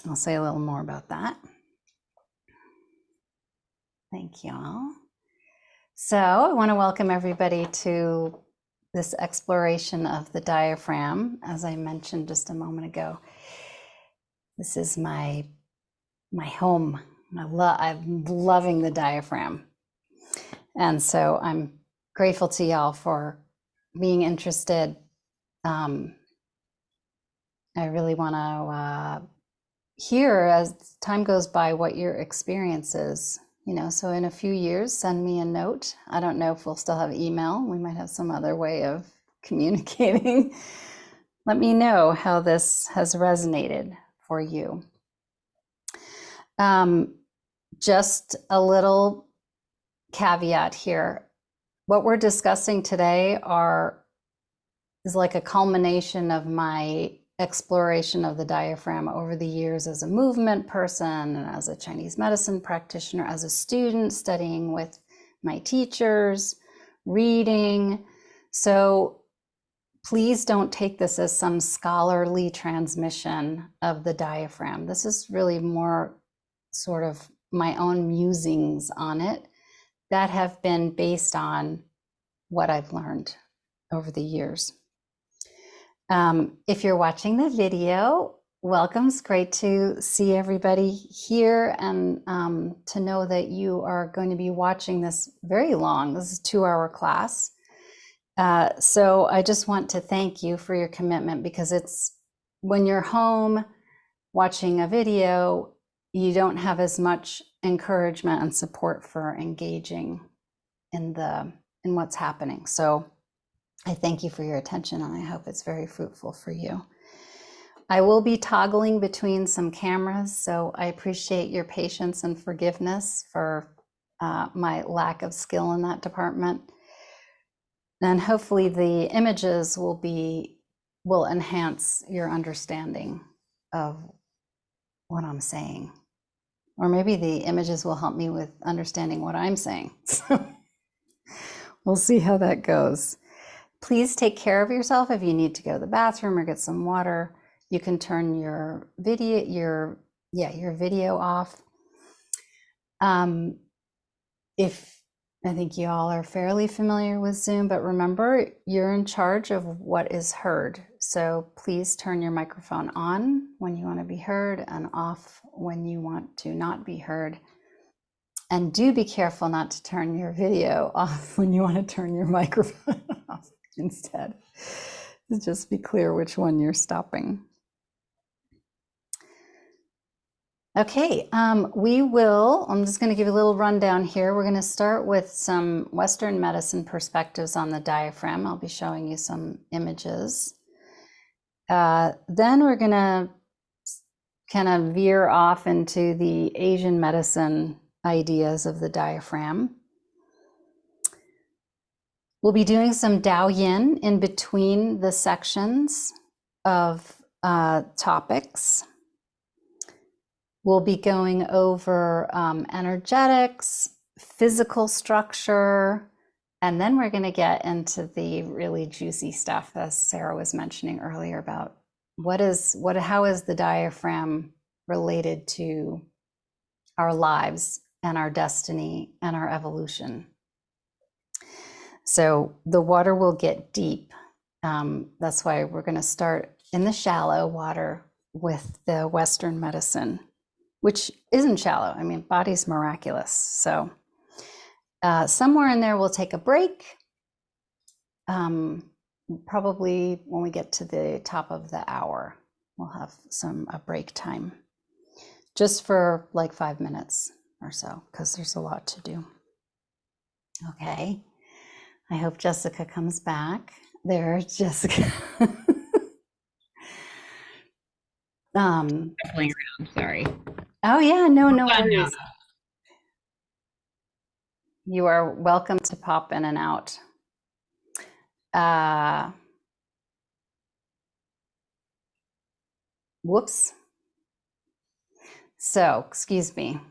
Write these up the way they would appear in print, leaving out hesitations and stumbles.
I'll say a little more about that. Thank you all. So I want to welcome everybody to this exploration of the diaphragm. As I mentioned just a moment ago, this is my home. I'm loving the diaphragm. And so I'm grateful to y'all for being interested. I really want to hear as time goes by what your experience is. So in a few years, send me a note. I don't know if we'll still have email. We might have some other way of communicating. Let me know how this has resonated for you. Just a little caveat here. What we're discussing today is like a culmination of my exploration of the diaphragm over the years as a movement person and as a Chinese medicine practitioner, as a student studying with my teachers, reading. So please don't take this as some scholarly transmission of the diaphragm. This is really more sort of my own musings on it that have been based on what I've learned over the years. If you're watching the video, welcome. It's great to see everybody here and to know that you are going to be watching this very long. This is a 2-hour class. So I just want to thank you for your commitment, because it's when you're home watching a video, you don't have as much encouragement and support for engaging in what's happening. So I thank you for your attention, and I hope it's very fruitful for you. I will be toggling between some cameras, so I appreciate your patience and forgiveness for my lack of skill in that department. And hopefully the images will enhance your understanding of what I'm saying. Or maybe the images will help me with understanding what I'm saying. So we'll see how that goes. Please take care of yourself. If you need to go to the bathroom or get some water, you can turn your video off. If I think you all are fairly familiar with Zoom, but remember, you're in charge of what is heard. So please turn your microphone on when you want to be heard and off when you want to not be heard. And do be careful not to turn your video off when you want to turn your microphone off instead. Just be clear which one you're stopping. Okay, I'm just going to give you a little rundown here. We're going to start with some Western medicine perspectives on the diaphragm. I'll be showing you some images. Then we're going to kind of veer off into the Asian medicine ideas of the diaphragm. We'll be doing some Dao Yin in between the sections of topics. We'll be going over energetics, physical structure, and then we're going to get into the really juicy stuff, as Sarah was mentioning earlier, about how is the diaphragm related to our lives and our destiny and our evolution. So the water will get deep. That's why we're going to start in the shallow water with the Western medicine, which isn't shallow. I mean, body's miraculous. So somewhere in there, we'll take a break. Probably when we get to the top of the hour, we'll have a break time, just for like 5 minutes or so, because there's a lot to do. Okay. I hope Jessica comes back. There's Jessica. Playing around, sorry. Oh yeah, no worries. You are welcome to pop in and out. Whoops. So, excuse me.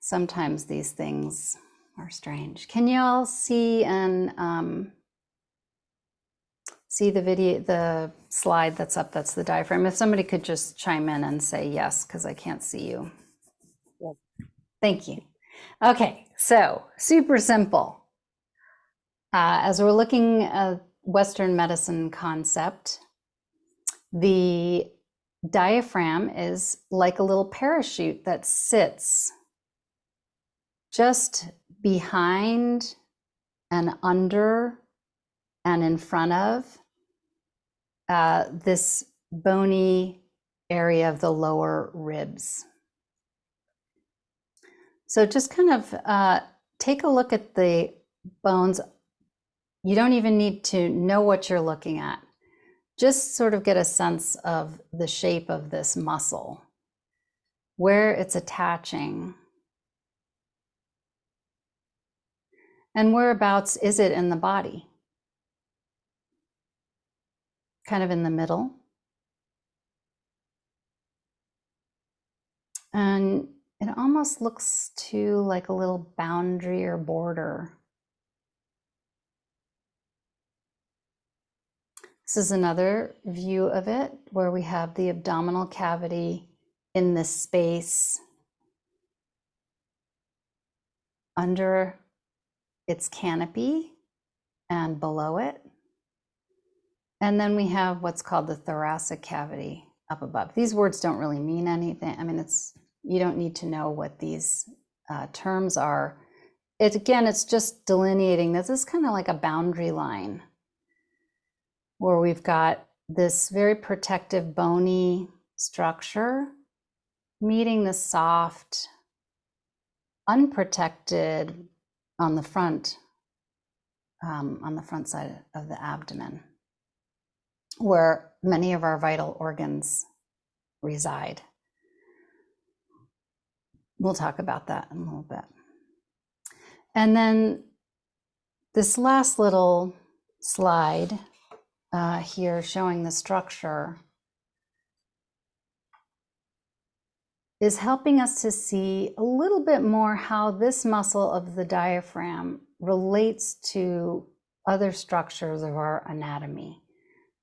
Sometimes these things are strange. Can you all see and See the video, the slide that's up, that's the diaphragm. If somebody could just chime in and say yes, because I can't see you. Yes. Thank you. Okay, so super simple. As we're looking at Western medicine concept, the diaphragm is like a little parachute that sits just behind and under and in front of this bony area of the lower ribs. So just kind of take a look at the bones. You don't even need to know what you're looking at. Just sort of get a sense of the shape of this muscle, where it's attaching, and whereabouts is it in the body? Kind of in the middle. And it almost looks too like a little boundary or border. This is another view of it where we have the abdominal cavity in this space under its canopy and below it. And then we have what's called the thoracic cavity up above. These words don't really mean anything. I mean, you don't need to know what these terms are. It's just delineating. This is kind of like a boundary line where we've got this very protective bony structure meeting the soft, unprotected on the front side of the abdomen, where many of our vital organs reside. We'll talk about that in a little bit. And then this last little slide here showing the structure is helping us to see a little bit more how this muscle of the diaphragm relates to other structures of our anatomy.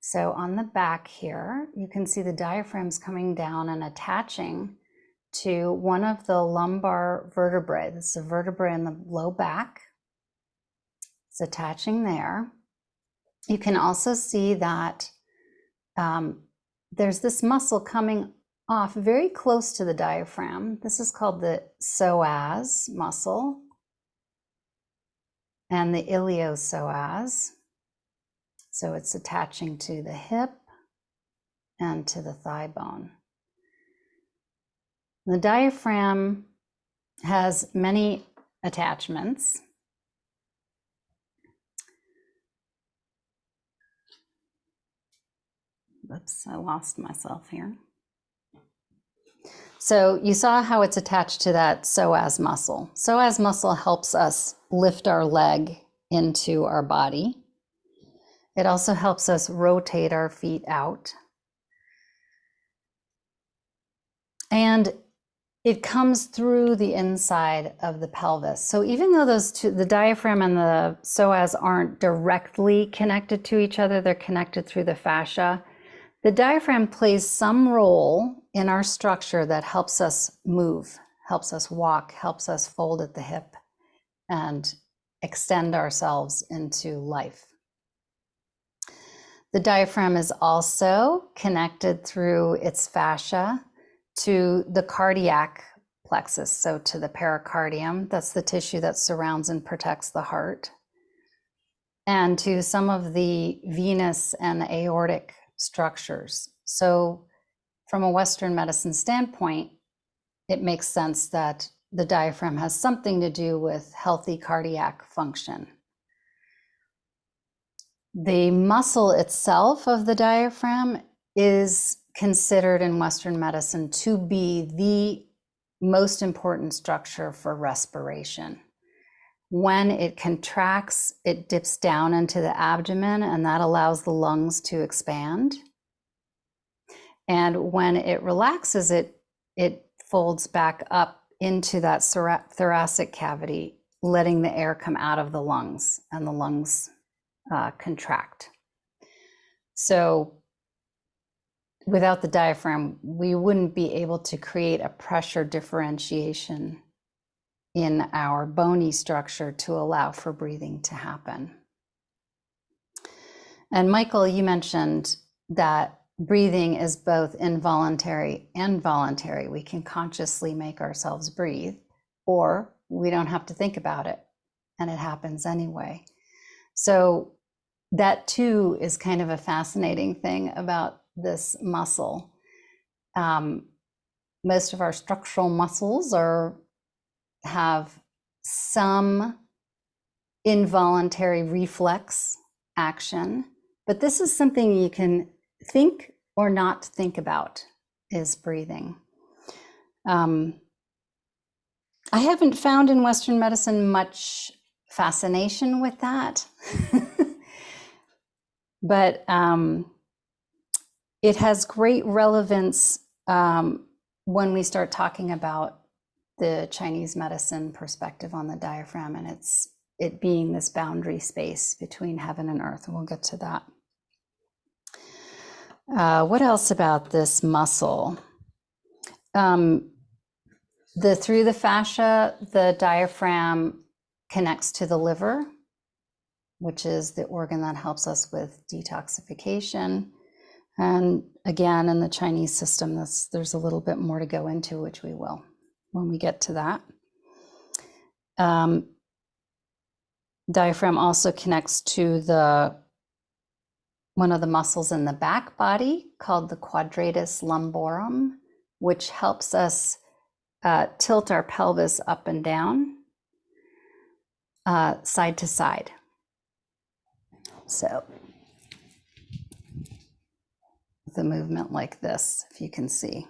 So on the back here, you can see the diaphragm's coming down and attaching to one of the lumbar vertebrae. This is a vertebrae in the low back. It's attaching there. You can also see that there's this muscle coming off very close to the diaphragm. This is called the psoas muscle and the iliopsoas. So it's attaching to the hip and to the thigh bone. The diaphragm has many attachments. Oops, I lost myself here. So you saw how it's attached to that psoas muscle. Psoas muscle helps us lift our leg into our body. It also helps us rotate our feet out. And it comes through the inside of the pelvis. So even though those two, the diaphragm and the psoas, aren't directly connected to each other, they're connected through the fascia. The diaphragm plays some role in our structure that helps us move, helps us walk, helps us fold at the hip and extend ourselves into life. The diaphragm is also connected through its fascia to the cardiac plexus, so to the pericardium. That's the tissue that surrounds and protects the heart, and to some of the venous and aortic structures. So from a Western medicine standpoint, it makes sense that the diaphragm has something to do with healthy cardiac function. The muscle itself of the diaphragm is considered in Western medicine to be the most important structure for respiration. When it contracts, it dips down into the abdomen, and that allows the lungs to expand. And when it relaxes, it folds back up into that thoracic cavity, letting the air come out of the lungs, and the lungs contract. So without the diaphragm, we wouldn't be able to create a pressure differentiation in our bony structure to allow for breathing to happen. And Michael, you mentioned that breathing is both involuntary and voluntary. We can consciously make ourselves breathe, or we don't have to think about it, and it happens anyway. So that too is kind of a fascinating thing about this muscle. Most of our structural muscles have some involuntary reflex action, but this is something you can think or not think about, is breathing. I haven't found in Western medicine much fascination with that, but it has great relevance when we start talking about the Chinese medicine perspective on the diaphragm, and it being this boundary space between heaven and earth, and we'll get to that. What else about this muscle? Through the fascia, the diaphragm connects to the liver, which is the organ that helps us with detoxification. And again, in the Chinese system, there's a little bit more to go into, which we will when we get to that. Diaphragm also connects to one of the muscles in the back body called the quadratus lumborum, which helps us tilt our pelvis up and down, side to side. So the movement like this, if you can see.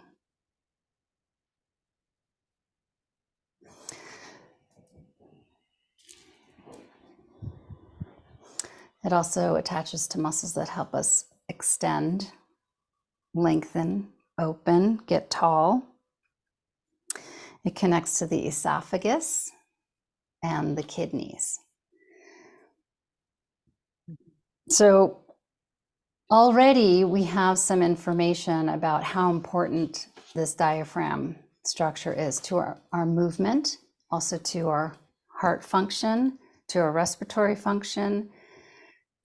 It also attaches to muscles that help us extend, lengthen, open, get tall. It connects to the esophagus and the kidneys. So already we have some information about how important this diaphragm structure is to our movement, also to our heart function, to our respiratory function,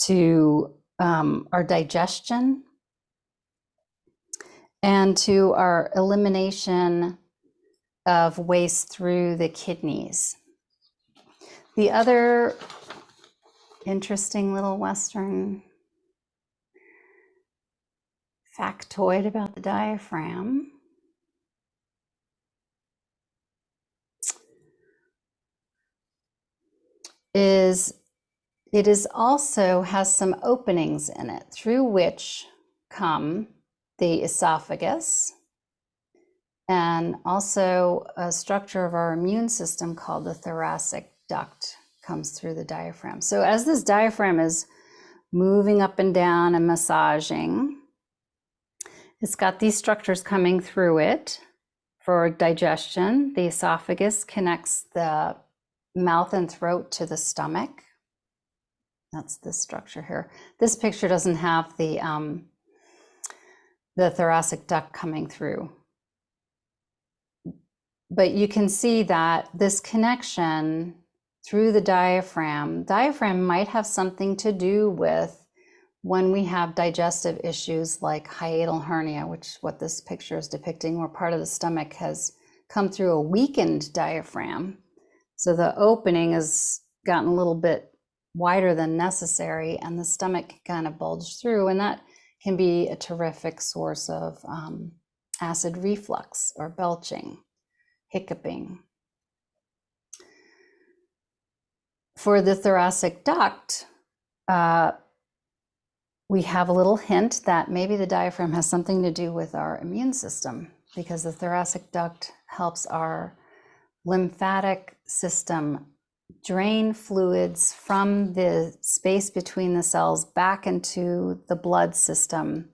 to our digestion, and to our elimination of waste through the kidneys. The other interesting little Western factoid about the diaphragm is it is also has some openings in it through which come the esophagus and also a structure of our immune system called the thoracic duct comes through the diaphragm. So as this diaphragm is moving up and down and massaging, it's got these structures coming through it for digestion. The esophagus connects the mouth and throat to the stomach. That's this structure here. This picture doesn't have the thoracic duct coming through. But you can see that this connection through the diaphragm might have something to do with when we have digestive issues like hiatal hernia, which what this picture is depicting, where part of the stomach has come through a weakened diaphragm. So the opening has gotten a little bit wider than necessary and the stomach can kind of bulge through, and that can be a terrific source of acid reflux or belching, hiccuping. For the thoracic duct, we have a little hint that maybe the diaphragm has something to do with our immune system, because the thoracic duct helps our lymphatic system drain fluids from the space between the cells back into the blood system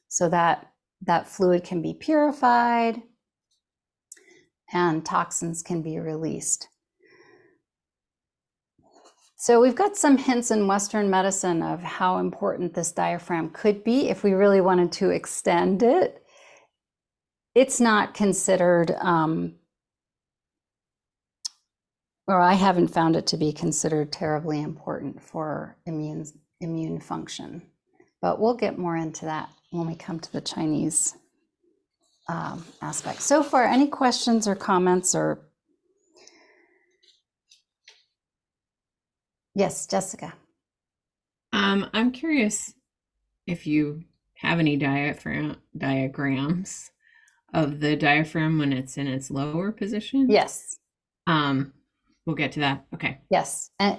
so that that fluid can be purified and toxins can be released. So we've got some hints in Western medicine of how important this diaphragm could be if we really wanted to extend it. It's not considered, or I haven't found it to be considered terribly important for immune function. But we'll get more into that when we come to the Chinese aspect. So far, any questions or comments or? Yes, Jessica. I'm curious if you have any diagrams of the diaphragm when it's in its lower position. Yes. Um, we'll get to that. Okay. Yes. And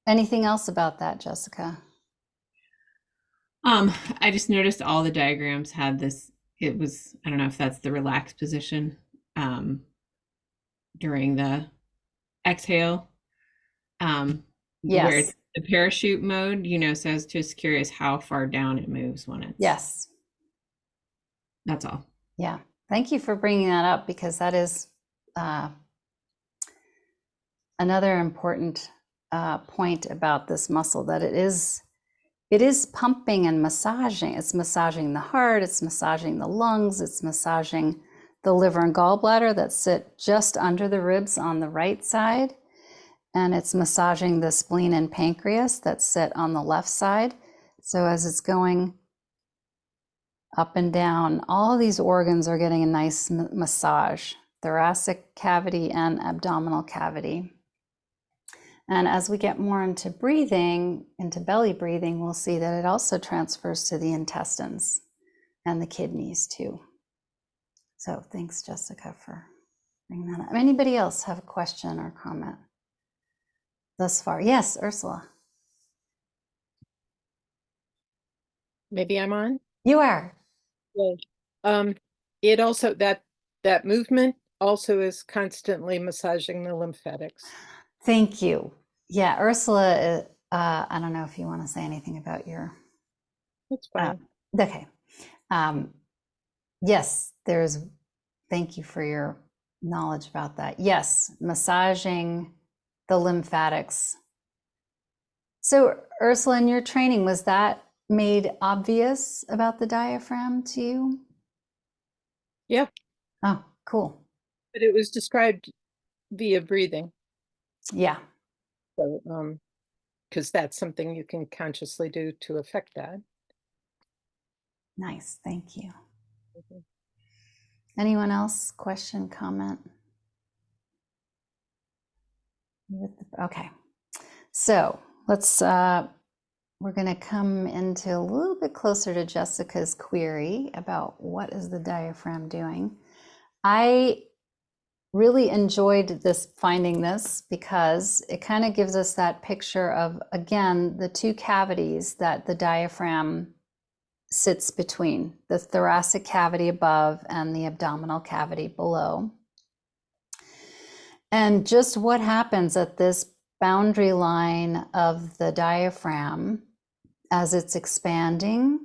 anything else about that, Jessica? I just noticed all the diagrams had this. It was, I don't know if that's the relaxed position during the exhale, where Yes. it's the parachute mode, so I was just curious how far down it moves when it's, Yes. that's all. Yeah. Thank you for bringing that up because that is another important point about this muscle, that it is pumping and massaging. It's massaging the heart, it's massaging the lungs, it's massaging the liver and gallbladder that sit just under the ribs on the right side. And it's massaging the spleen and pancreas that sit on the left side. So as it's going up and down, all these organs are getting a nice massage, thoracic cavity and abdominal cavity. And as we get more into breathing, into belly breathing, we'll see that it also transfers to the intestines and the kidneys too. So thanks, Jessica, for bringing that up. Anybody else have a question or comment thus far? Yes, Ursula. Maybe I'm on. You are. Well, it also that movement also is constantly massaging the lymphatics. Thank you. Yeah, Ursula, I don't know if you want to say anything about your. That's fine. Okay. Yes, thank you for your knowledge about that. Yes, massaging the lymphatics. So Ursula, in your training, was that made obvious about the diaphragm to you? Yeah, Oh, cool. but it was described via breathing. Yeah. So, because that's something you can consciously do to affect that. Nice. Thank you. Anyone else? Question, comment? Okay. So let's, we're going to come into a little bit closer to Jessica's query about what is the diaphragm doing. I really enjoyed finding this because it kind of gives us that picture of, again, the two cavities that the diaphragm sits between, the thoracic cavity above and the abdominal cavity below. And just what happens at this boundary line of the diaphragm as it's expanding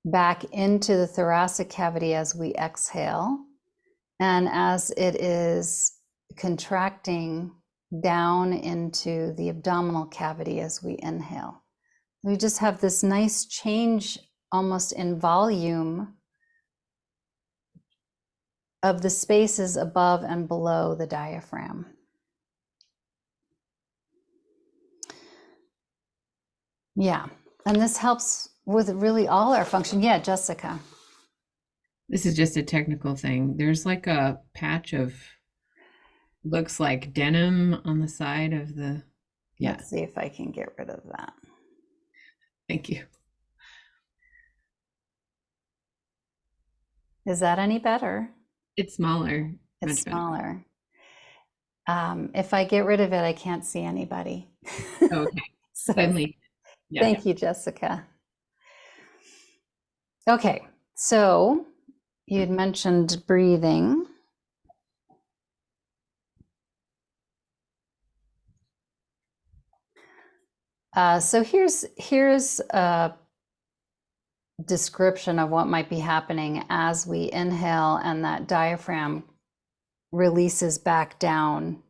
back into the thoracic cavity as we exhale, and as it is contracting down into the abdominal cavity as we inhale. We just have this nice change almost in volume of the spaces above and below the diaphragm. Yeah, and this helps with really all our function. Yeah, Jessica. This is just a technical thing. There's like a patch of, looks like denim on the side of the, yeah. Let's see if I can get rid of that. Thank you. Is that any better? It's smaller. It's smaller. If I get rid of it, I can't see anybody. Okay. So, Yeah. thank you, Jessica. Okay, so you'd mentioned breathing. So here's a description of what might be happening as we inhale and that diaphragm releases back down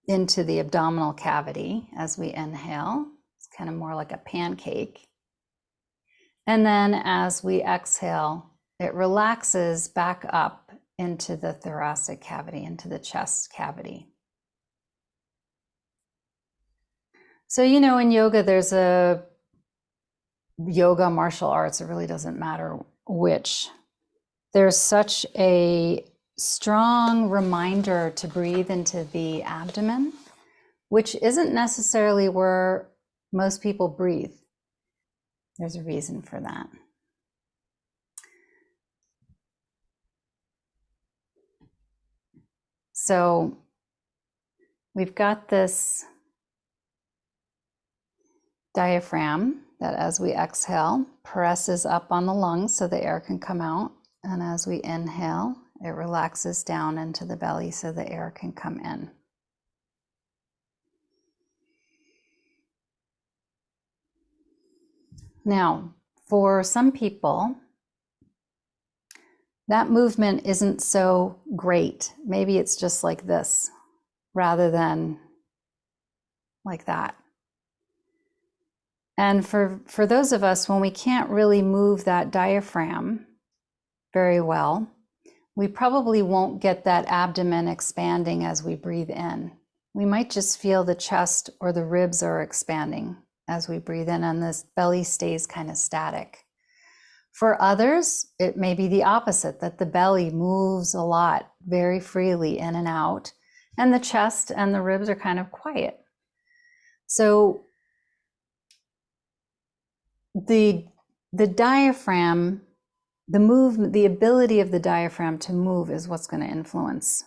into the abdominal cavity as we inhale. It's kind of more like a pancake. And then as we exhale, it relaxes back up into the thoracic cavity, into the chest cavity. So, you know, in yoga, there's a yoga, martial arts, it really doesn't matter which. There's such a strong reminder to breathe into the abdomen, which isn't necessarily where most people breathe. There's a reason for that. So we've got this diaphragm that as we exhale presses up on the lungs so the air can come out, and as we inhale it relaxes down into the belly so the air can come in. Now, for some people that movement isn't so great. Maybe it's just like this rather than like that. And for those of us, when we can't really move that diaphragm very well, we probably won't get that abdomen expanding as we breathe in. We might just feel the chest or the ribs are expanding as we breathe in, and this belly stays kind of static. For others, it may be the opposite, that the belly moves a lot, very freely in and out, and the chest and the ribs are kind of quiet. So the diaphragm, the movement, the ability of the diaphragm to move is what's going to influence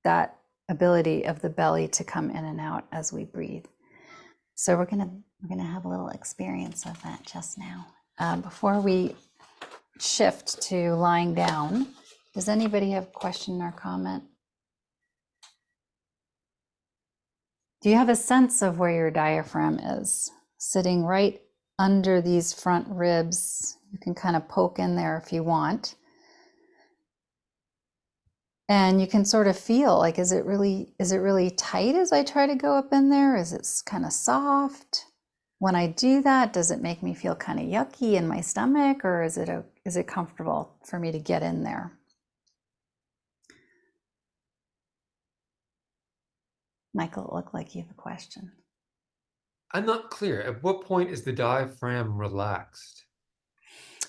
that ability of the belly to come in and out as we breathe. So we're gonna have a little experience of that just now. Before we shift to lying down, does anybody have a question or comment? Do you have a sense of where your diaphragm is? Sitting right under these front ribs. You can kind of poke in there if you want. And you can sort of feel like, is it really tight as I try to go up in there? Is it kind of soft? When I do that, does it make me feel kind of yucky in my stomach, or is it comfortable for me to get in there? Michael, it looked like you have a question. I'm not clear. At what point is the diaphragm relaxed?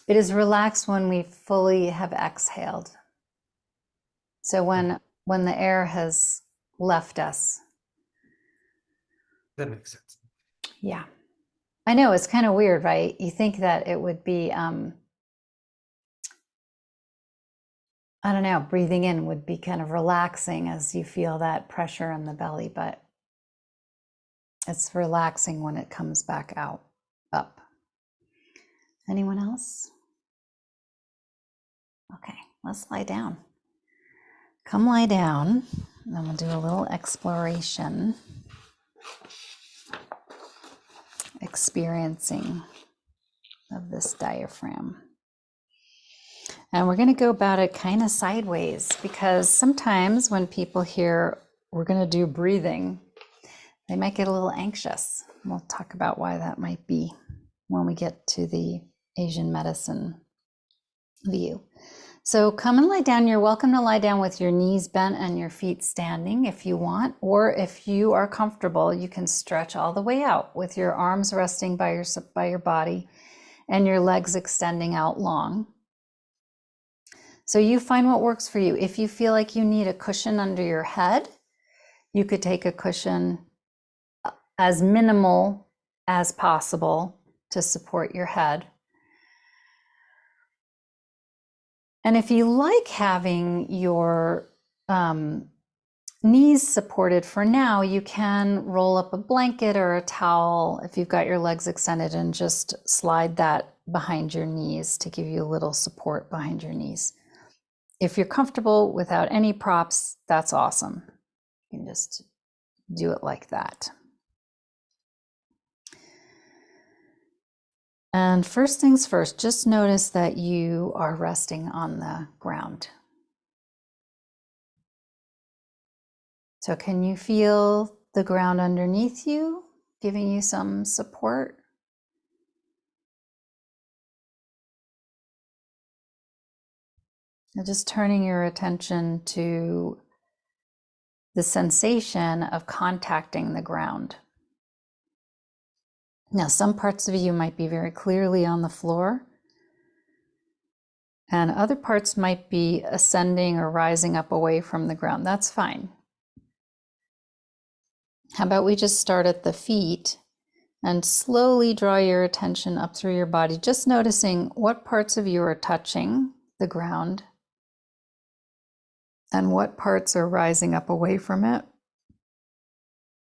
It is relaxed when we fully have exhaled. So when the air has left us. That makes sense. Yeah. I know, it's kind of weird, right? You think that it would be, I don't know, breathing in would be kind of relaxing as you feel that pressure in the belly, but it's relaxing when it comes back out, up. Anyone else? Okay, let's lie down. Come lie down, and then we'll do a little exploration. Experiencing of this diaphragm. And we're going to go about it kind of sideways, because sometimes when people hear we're going to do breathing, they might get a little anxious. We'll talk about why that might be when we get to the Asian medicine view. So come and lie down. You're welcome to lie down with your knees bent and your feet standing if you want, or if you are comfortable, you can stretch all the way out with your arms resting by your body and your legs extending out long. So you find what works for you. If you feel like you need a cushion under your head, you could take a cushion as minimal as possible to support your head. And if you like having your knees supported for now, you can roll up a blanket or a towel if you've got your legs extended and just slide that behind your knees to give you a little support behind your knees. If you're comfortable without any props, that's awesome. You can just do it like that. And first things first, just notice that you are resting on the ground. So can you feel the ground underneath you giving you some support? Now just turning your attention to the sensation of contacting the ground. Now, some parts of you might be very clearly on the floor, and other parts might be ascending or rising up away from the ground. That's fine. How about we just start at the feet and slowly draw your attention up through your body, just noticing what parts of you are touching the ground and what parts are rising up away from it.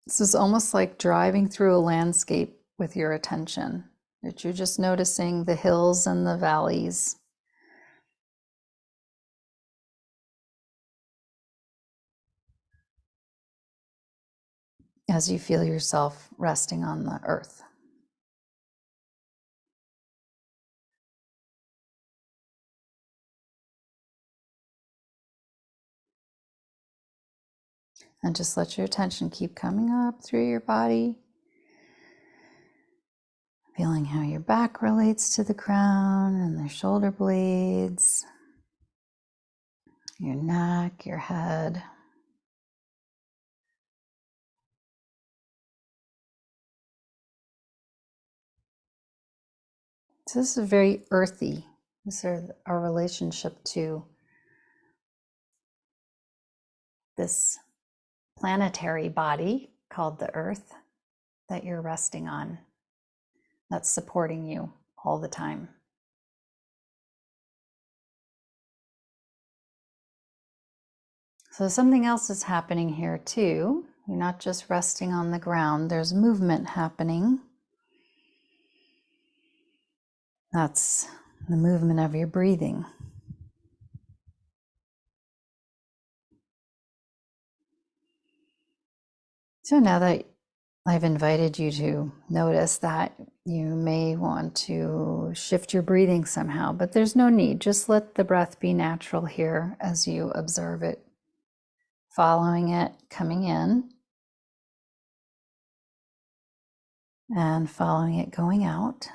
This is almost like driving through a landscape with your attention, that you're just noticing the hills and the valleys. As you feel yourself resting on the earth. And just let your attention keep coming up through your body. Feeling how your back relates to the ground and the shoulder blades, your neck, your head. So this is very earthy. This is our relationship to this planetary body called the earth that you're resting on, that's supporting you all the time. So something else is happening here too. You're not just resting on the ground, there's movement happening. That's the movement of your breathing. So now that I've invited you to notice that, you may want to shift your breathing somehow, but there's no need. Just let the breath be natural here as you observe it, following it, coming in, and following it going out.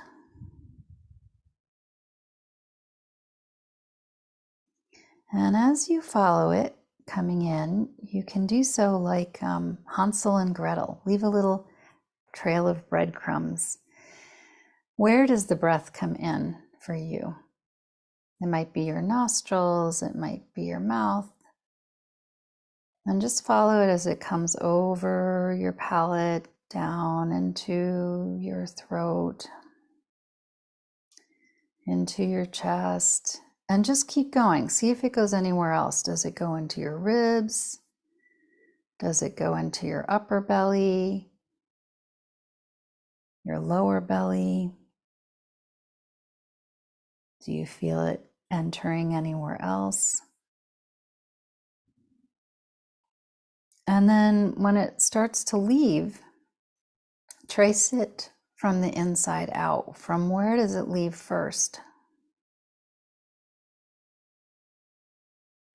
And as you follow it coming in, you can do so like Hansel and Gretel. Leave a little trail of breadcrumbs. Where does the breath come in for you? It might be your nostrils, it might be your mouth. And just follow it as it comes over your palate, down into your throat, into your chest, and just keep going. See if it goes anywhere else. Does it go into your ribs? Does it go into your upper belly, your lower belly? Do you feel it entering anywhere else? And then when it starts to leave, trace it from the inside out. From where does it leave first?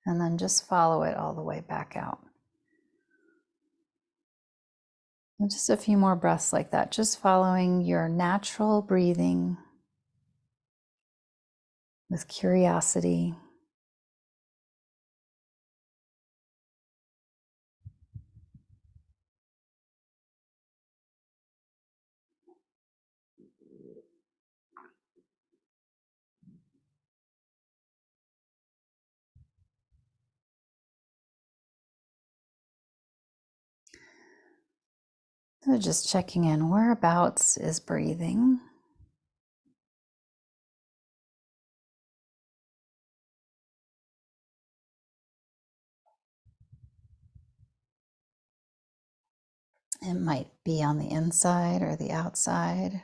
And then just follow it all the way back out. And just a few more breaths like that, just following your natural breathing with curiosity. So just checking in, whereabouts is breathing? It might be on the inside or the outside.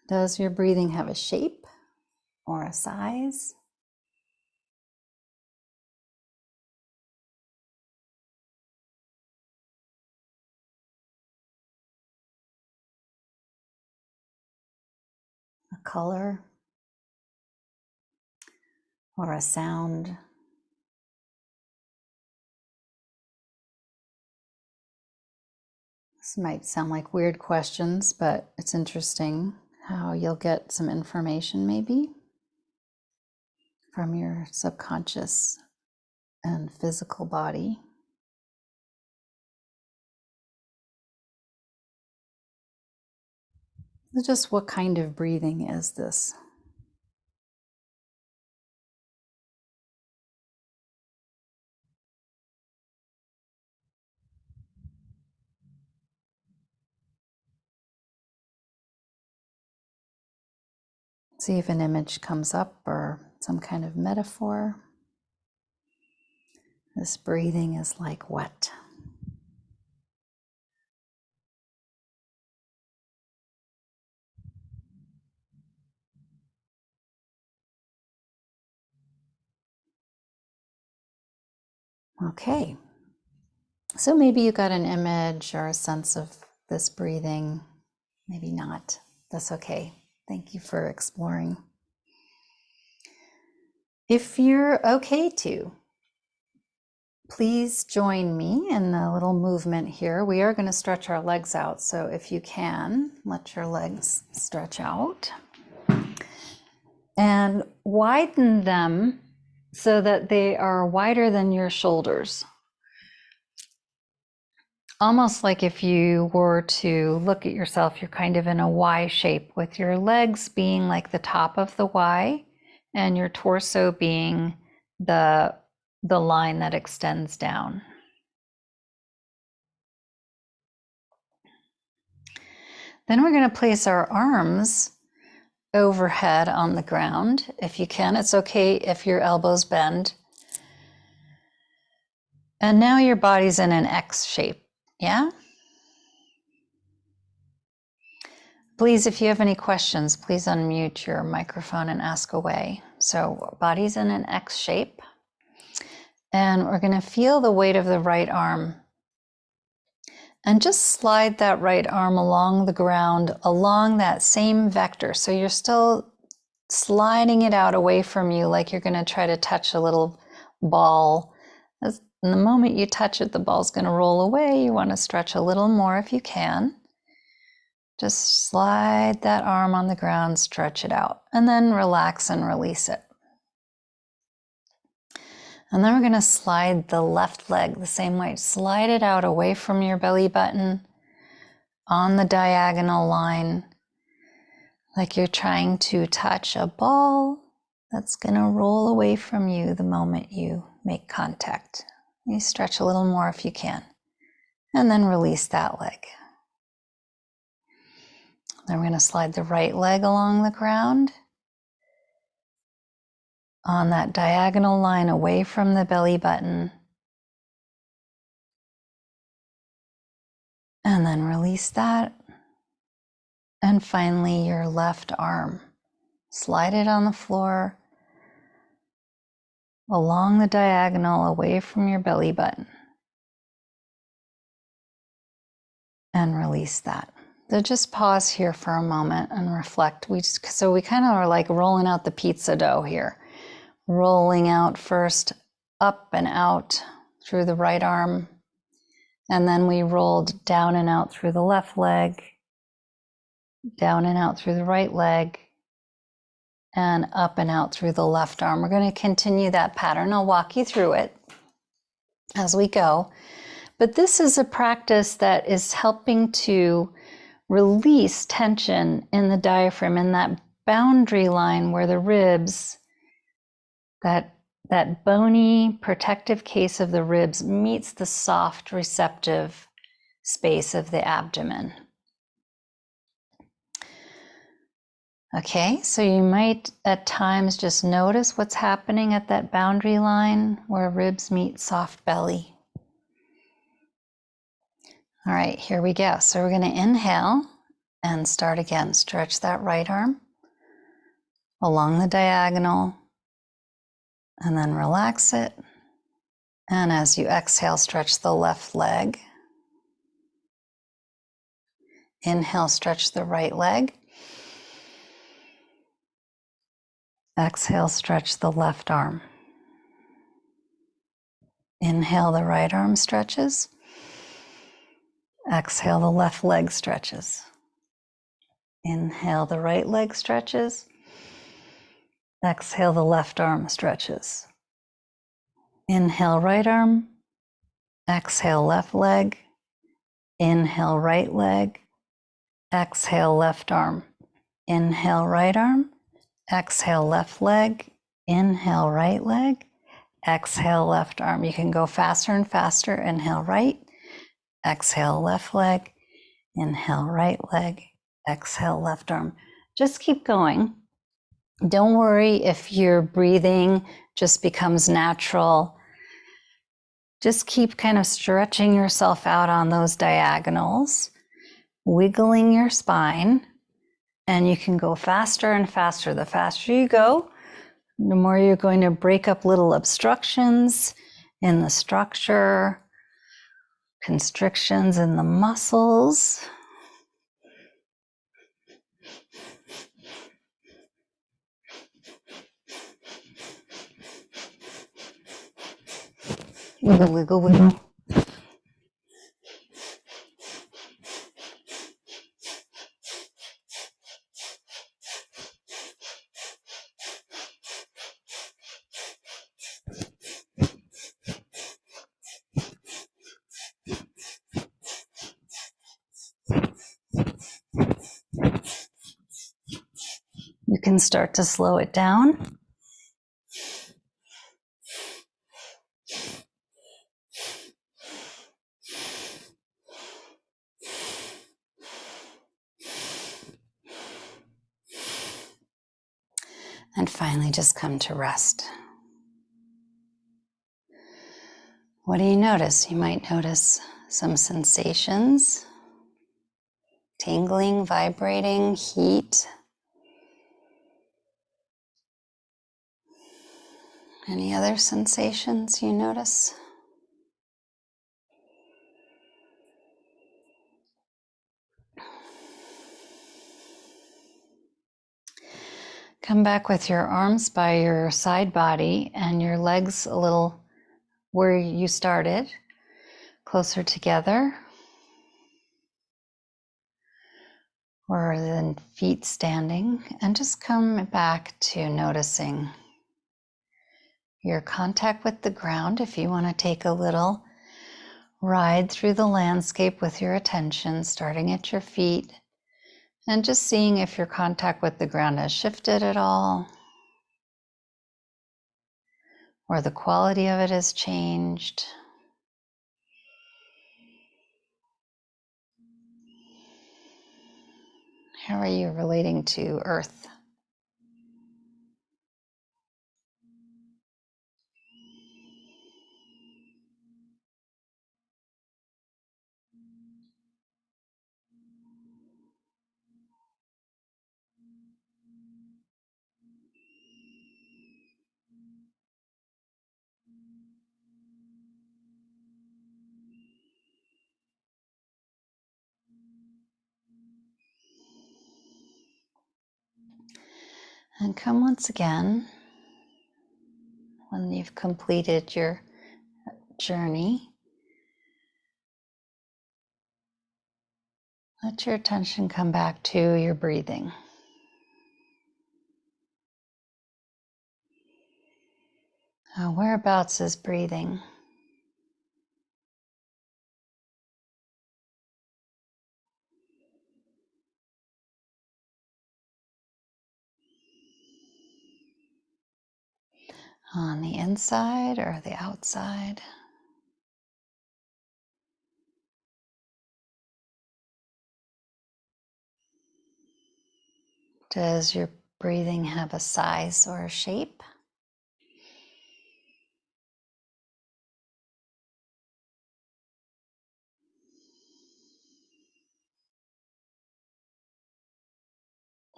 Does your breathing have a shape or a size? color or a sound. This might sound like weird questions, but it's interesting how you'll get some information maybe from your subconscious and physical body. Just what kind of breathing is this? See if an image comes up or some kind of metaphor. This breathing is like what? Okay. So maybe you got an image or a sense of this breathing. Maybe not. That's okay. Thank you for exploring. If you're okay to, please join me in the little movement here. We are going to stretch our legs out. So if you can, let your legs stretch out and widen them so that they are wider than your shoulders. Almost like if you were to look at yourself, you're kind of in a Y shape with your legs being like the top of the Y and your torso being the line that extends down. Then we're going to place our arms overhead on the ground. If you can, it's okay if your elbows bend. And now your body's in an X shape, yeah? Please, if you have any questions, please unmute your microphone and ask away. So body's in an X shape. And we're going to feel the weight of the right arm. And just slide that right arm along the ground, along that same vector. So you're still sliding it out away from you like you're going to try to touch a little ball. And the moment you touch it, the ball's going to roll away. You want to stretch a little more if you can. Just slide that arm on the ground, stretch it out, and then relax and release it. And then we're going to slide the left leg the same way. Slide it out away from your belly button on the diagonal line, like you're trying to touch a ball that's going to roll away from you the moment you make contact. You stretch a little more if you can, and then release that leg. Then we're going to slide the right leg along the ground on that diagonal line away from the belly button. And then release that. And finally, your left arm. Slide it on the floor along the diagonal away from your belly button. And release that. So just pause here for a moment and reflect. So we kind of are like rolling out the pizza dough here. Rolling out first, up and out through the right arm. And then we rolled down and out through the left leg, down and out through the right leg, and up and out through the left arm. We're going to continue that pattern. I'll walk you through it as we go. But this is a practice that is helping to release tension in the diaphragm, in that boundary line where the ribs, that bony protective case of the ribs meets the soft receptive space of the abdomen. Okay, so you might at times just notice what's happening at that boundary line where ribs meet soft belly. All right, here we go. So we're going to inhale and start again. Stretch that right arm along the diagonal and then relax it. And as you exhale, stretch the left leg. Inhale, stretch the right leg. Exhale, stretch the left arm. Inhale, the right arm stretches. Exhale, the left leg stretches. Inhale, the right leg stretches. Exhale, the left arm stretches. Inhale, right arm. Exhale, left leg. Inhale, right leg. Exhale, left arm. Inhale, right arm. Exhale, left leg. Inhale, right leg. Exhale, left arm. You can go faster and faster. Inhale, right. Exhale, left leg. Inhale, right leg. Exhale, left arm. Just keep going. Don't worry if your breathing just becomes natural. Just keep kind of stretching yourself out on those diagonals, wiggling your spine, and you can go faster and faster. The faster you go, the more you're going to break up little obstructions in the structure, constrictions in the muscles. Wiggle, wiggle, wiggle. You can start to slow it down. And finally, just come to rest. What do you notice? You might notice some sensations, tingling, vibrating, heat. Any other sensations you notice? Come back with your arms by your side body and your legs a little where you started, closer together. Or then feet standing, and just come back to noticing your contact with the ground. If you want to take a little ride through the landscape with your attention, starting at your feet, and just seeing if your contact with the ground has shifted at all, or the quality of it has changed. How are you relating to Earth? And come once again when you've completed your journey. Let your attention come back to your breathing. Whereabouts is breathing? On the inside or the outside? Does your breathing have a size or a shape?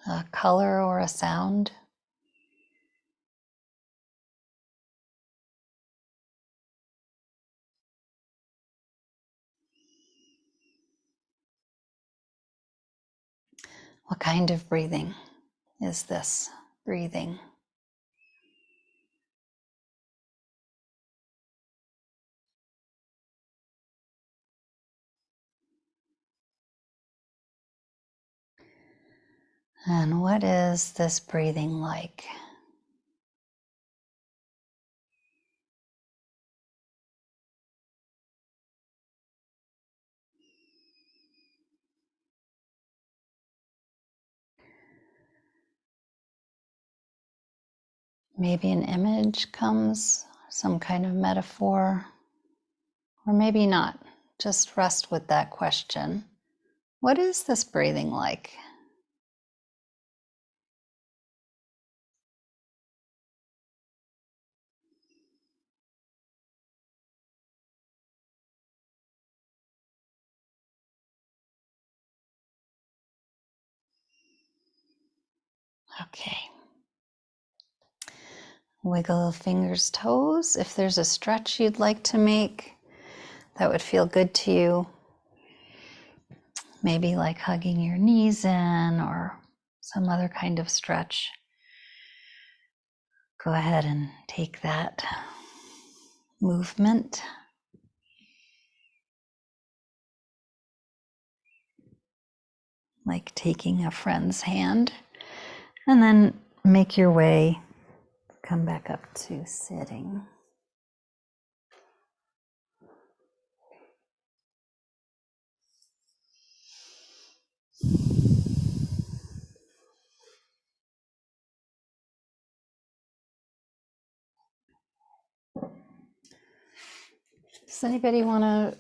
A color or a sound? What kind of breathing is this breathing? And what is this breathing like? Maybe an image comes, some kind of metaphor, or maybe not. Just rest with that question. What is this breathing like? Okay. Wiggle fingers, toes. If there's a stretch you'd like to make that would feel good to you, maybe like hugging your knees in or some other kind of stretch, go ahead and take that movement. Like taking a friend's hand, and then make your way, come back up to sitting. Does anybody want to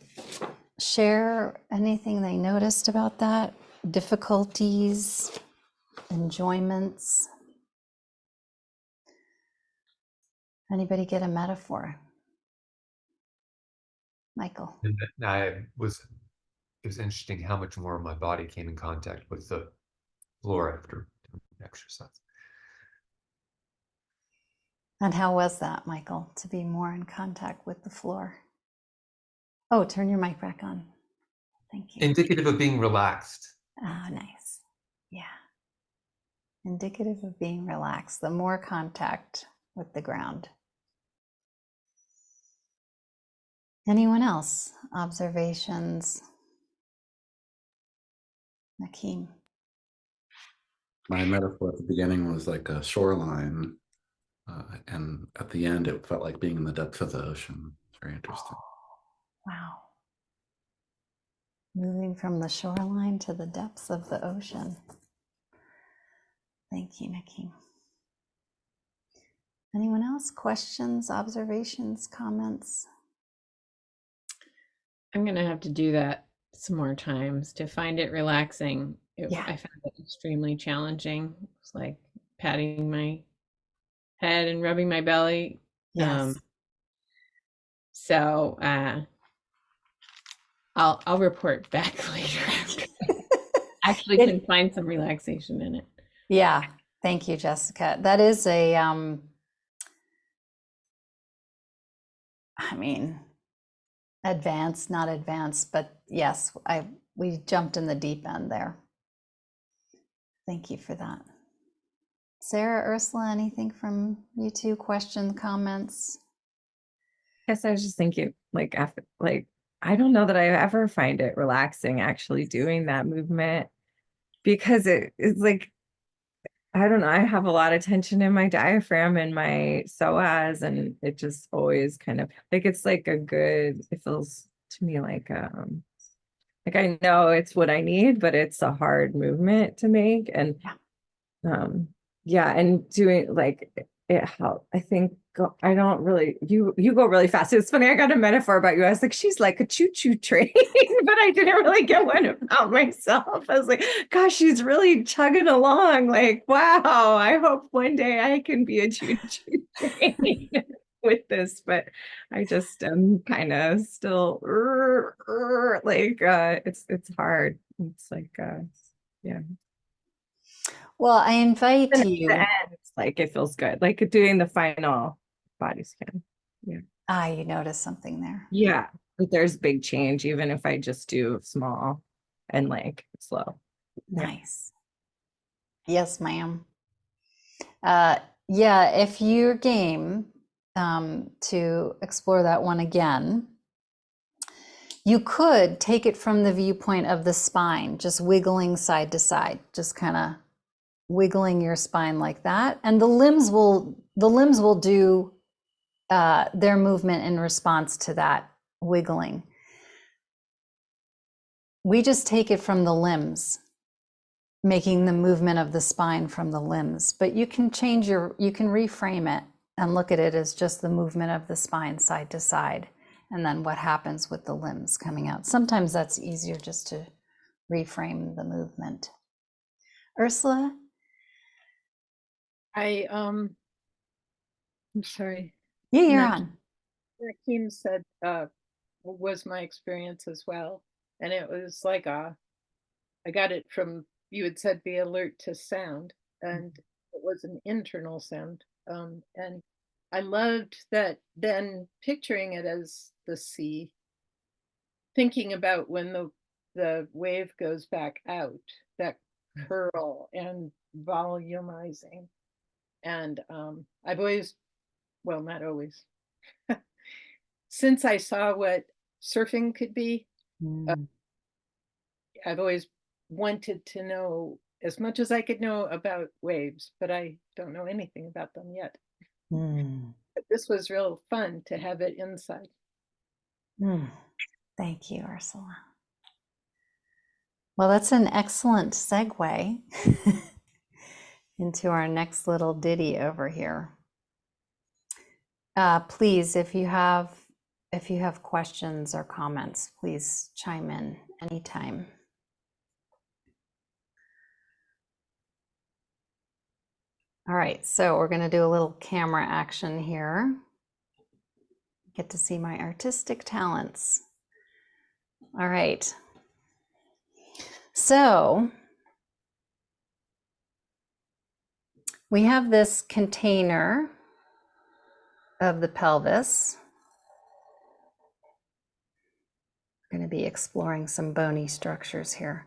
share anything they noticed about that? Difficulties, enjoyments? Anybody get a metaphor? Michael. And it was interesting how much more of my body came in contact with the floor after doing exercise. And how was that, Michael, to be more in contact with the floor? Oh, turn your mic back on. Thank you. Indicative of being relaxed. Oh, nice. Yeah. Indicative of being relaxed, the more contact with the ground. Anyone else? Observations? Nakeem. My metaphor at the beginning was like a shoreline, and at the end it felt like being in the depths of the ocean. It's very interesting. Wow. Moving from the shoreline to the depths of the ocean. Thank you, Nakeem. Anyone else? Questions, observations, comments? I'm going to have to do that some more times to find it relaxing. Yeah. I found it extremely challenging. It's like patting my head and rubbing my belly. Yes. So I'll report back later after actually can find some relaxation in it. Yeah. Thank you, Jessica. That is a, advanced, not advanced, but yes, we jumped in the deep end there. Thank you for that. Sarah, Ursula, anything from you two? Questions, comments? Guess I was just thinking, like, after, like, I don't know that I ever find it relaxing actually doing that movement, because it's like, I don't know, I have a lot of tension in my diaphragm and my psoas, and it just always kind of like, it's like it feels to me like I know it's what I need, but it's a hard movement to make. And yeah, and doing like it helped. I think I don't really, you go really fast. It's funny, I got a metaphor about you. I was like, she's like a choo-choo train, but I didn't really get one about myself. I was like, gosh, she's really chugging along. Like, wow, I hope one day I can be a choo-choo train with this, but I just am kind of still like it's hard. It's like yeah. Well, I invite And at you. the end, it's like it feels good, like doing the final body scan. Yeah. You noticed something there. Yeah. But there's big change, even if I just do small and like slow. Nice. Yes, ma'am. Yeah, if you're game to explore that one again, you could take it from the viewpoint of the spine, just wiggling side to side, just kind of wiggling your spine like that, and the limbs will do their movement in response to that wiggling. We just take it from the limbs, making the movement of the spine from the limbs, but you can reframe it and look at it as just the movement of the spine side to side, and then what happens with the limbs coming out. Sometimes that's easier just to reframe the movement. Ursula? I'm sorry. Yeah, you're No. on. Hakeem said was my experience as well. And it was like I got it from, you had said be alert to sound, and it was an internal sound. And I loved that, then picturing it as the sea, thinking about when the wave goes back out, that curl and volumizing. And I've always, well, not always, since I saw what surfing could be, I've always wanted to know as much as I could know about waves, but I don't know anything about them yet. But this was real fun to have it inside. Thank you, Ursula. Well, that's an excellent segue into our next little ditty over here. Please, if you have questions or comments, please chime in anytime. All right, so we're going to do a little camera action here. Get to see my artistic talents. All right. So we have this container of the pelvis. We're going to be exploring some bony structures here.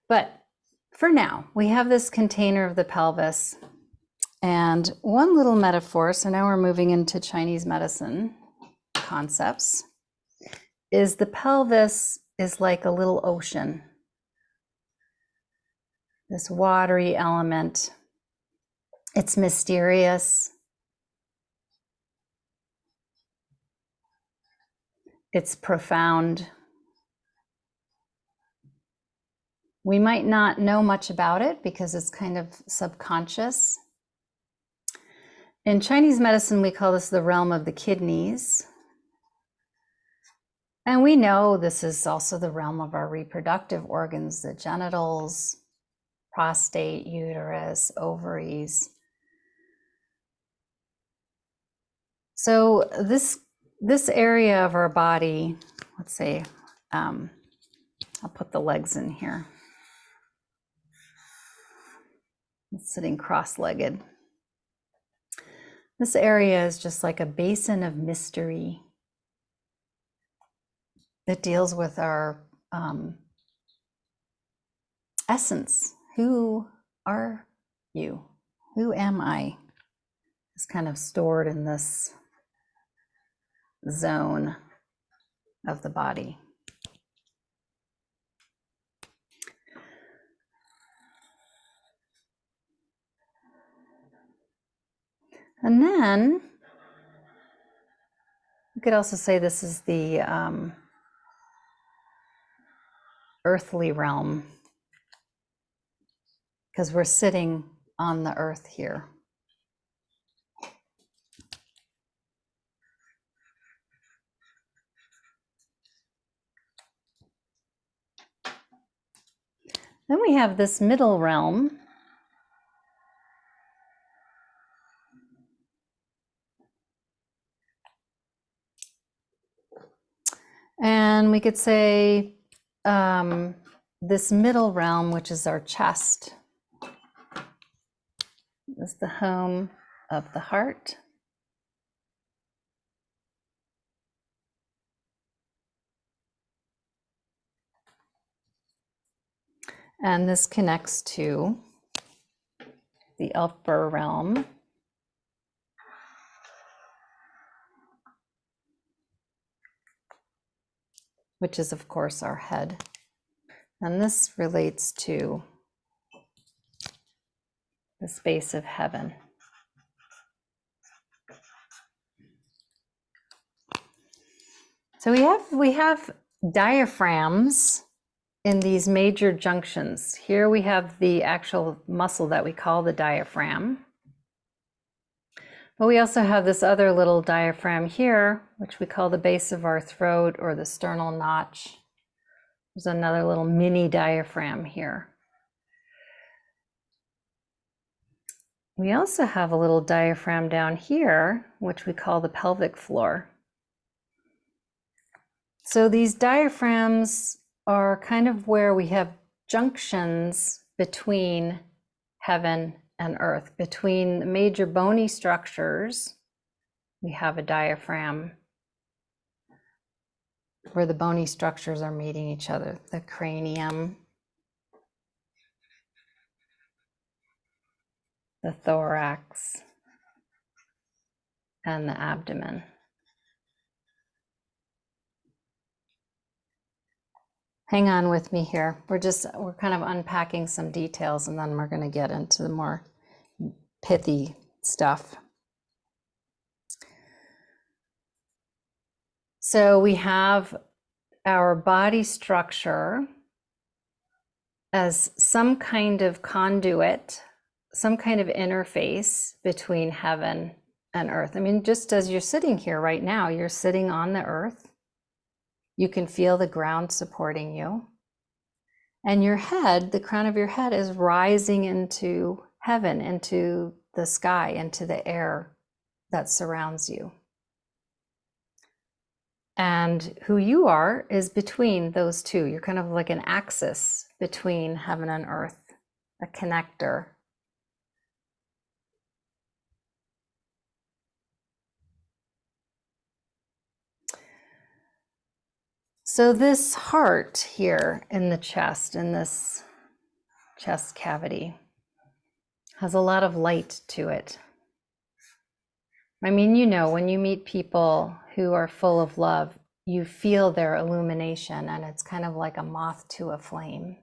But for now, we have this container of the pelvis. And one little metaphor, so now we're moving into Chinese medicine concepts, is the pelvis is like a little ocean. This watery element. It's mysterious. It's profound. We might not know much about it because it's kind of subconscious. In Chinese medicine, we call this the realm of the kidneys. And we know this is also the realm of our reproductive organs, the genitals, prostate, uterus, ovaries. So this area of our body, let's say, I'll put the legs in here. It's sitting cross-legged. This area is just like a basin of mystery that deals with our essence. Who are you? Who am I? It's kind of stored in this zone of the body. And then you could also say this is the earthly realm, because we're sitting on the earth here. Then we have this middle realm. And we could say this middle realm, which is our chest, is the home of the heart. And this connects to the upper realm, which is, of course, our head. And this relates to the space of heaven. So we have diaphragms in these major junctions. Here we have the actual muscle that we call the diaphragm. But we also have this other little diaphragm here, which we call the base of our throat or the sternal notch. There's another little mini diaphragm here. We also have a little diaphragm down here, which we call the pelvic floor. So these diaphragms are kind of where we have junctions between heaven and earth. Between the major bony structures, we have a diaphragm where the bony structures are meeting each other. The cranium, the thorax, and the abdomen. Hang on with me here. We're kind of unpacking some details, and then we're going to get into the more pithy stuff. So we have our body structure as some kind of conduit, some kind of interface between heaven and earth. I mean, just as you're sitting here right now, you're sitting on the earth. You can feel the ground supporting you. And your head, the crown of your head, is rising into heaven, into the sky, into the air that surrounds you. And who you are is between those two. You're kind of like an axis between heaven and earth, a connector. So this heart here in the chest, in this chest cavity, has a lot of light to it. I mean, you know, when you meet people who are full of love, you feel their illumination, and it's kind of like a moth to a flame.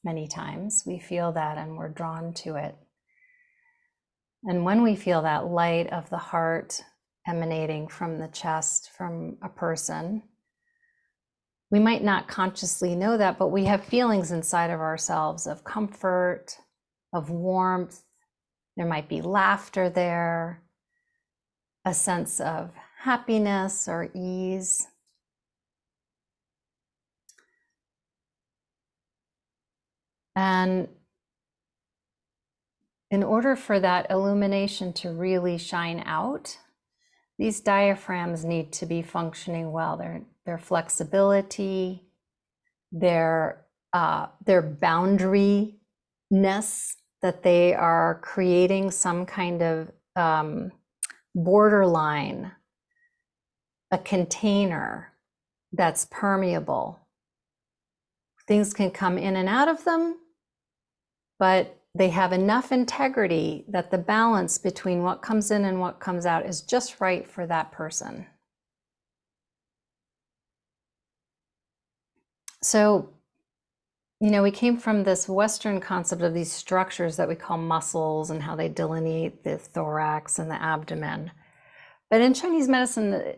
Many times we feel that and we're drawn to it. And when we feel that light of the heart emanating from the chest, from a person, we might not consciously know that, but we have feelings inside of ourselves of comfort, of warmth. There might be laughter there, a sense of happiness or ease. And in order for that illumination to really shine out, these diaphragms need to be functioning well. Their flexibility, their boundaryness, that they are creating some kind of borderline, a container that's permeable. Things can come in and out of them, but they have enough integrity that the balance between what comes in and what comes out is just right for that person. So, you know, we came from this Western concept of these structures that we call muscles and how they delineate the thorax and the abdomen. But in Chinese medicine,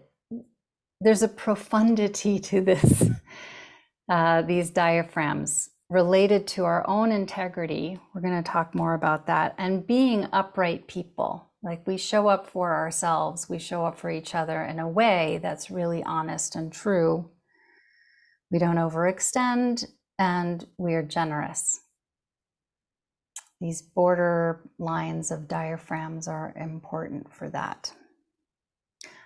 there's a profundity to this, these diaphragms related to our own integrity. We're going to talk more about that, and being upright people. Like, we show up for ourselves, we show up for each other in a way that's really honest and true. We don't overextend, and we are generous. These border lines of diaphragms are important for that.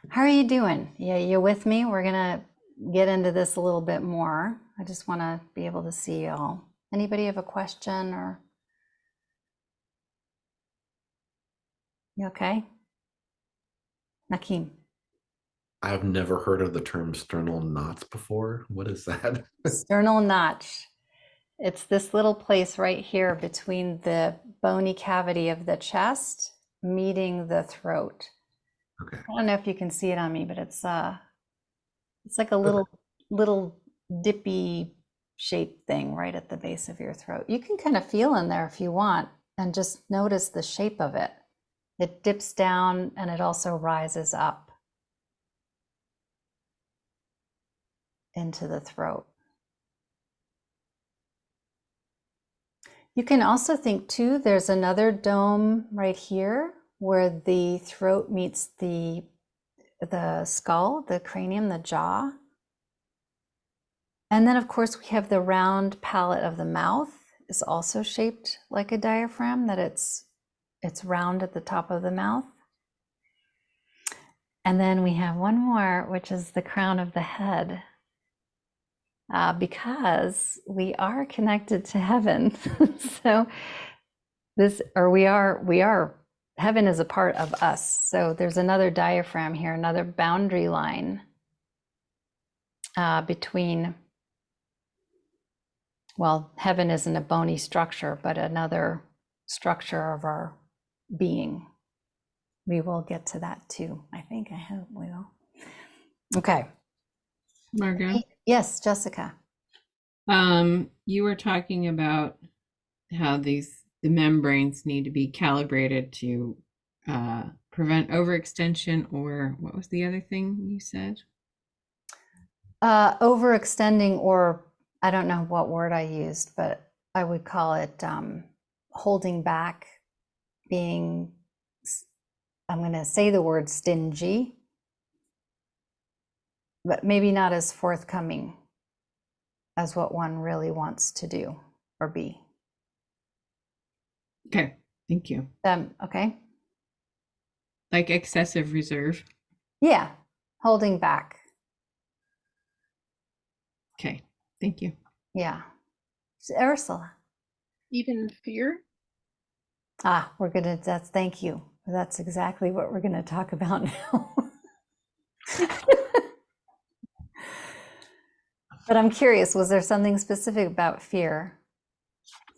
How are you doing? Yeah, you with me? We're gonna get into this a little bit more. I just want to be able to see y'all. Anybody have a question, or you okay? Nakeem. I've never heard of the term sternal knots before. What is that? Sternal notch. It's this little place right here between the bony cavity of the chest meeting the throat. Okay. I don't know if you can see it on me, but it's like a little dippy shaped thing right at the base of your throat. You can kind of feel in there if you want, and just notice the shape of it. It dips down and it also rises up into the throat. You can also think too, there's another dome right here where the throat meets the skull, the cranium, the jaw. And then of course we have the round palate of the mouth is also shaped like a diaphragm, that it's round at the top of the mouth. And then we have one more, which is the crown of the head. Because we are connected to heaven. So heaven is a part of us. So there's another diaphragm here, another boundary line between, well, heaven isn't a bony structure, but another structure of our being. We will get to that too. I hope we will. Okay. Margot, Yes, Jessica. you were talking about how the membranes need to be calibrated to prevent overextension, or what was the other thing you said? Overextending, or I don't know what word I used, but I would call it holding back, being, I'm going to say the word stingy, but maybe not as forthcoming as what one really wants to do or be. Okay, thank you. Okay. Like excessive reserve. Yeah, holding back. Okay, thank you. Yeah. Ursula. Even fear? Thank you. That's exactly what we're going to talk about now. But I'm curious, was there something specific about fear?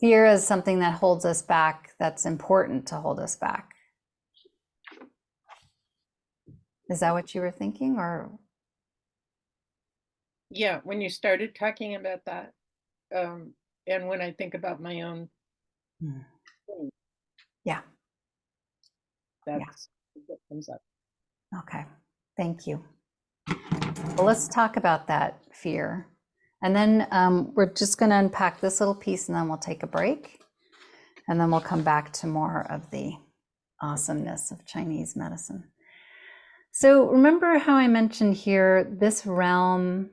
Fear is something that holds us back, that's important to hold us back. Is that what you were thinking, or? Yeah, when you started talking about that, and when I think about my own, Yeah. that's what comes up. Okay, thank you. Well, let's talk about that fear. And then we're just going to unpack this little piece, and then we'll take a break. And then we'll come back to more of the awesomeness of Chinese medicine. So remember how I mentioned here, this realm,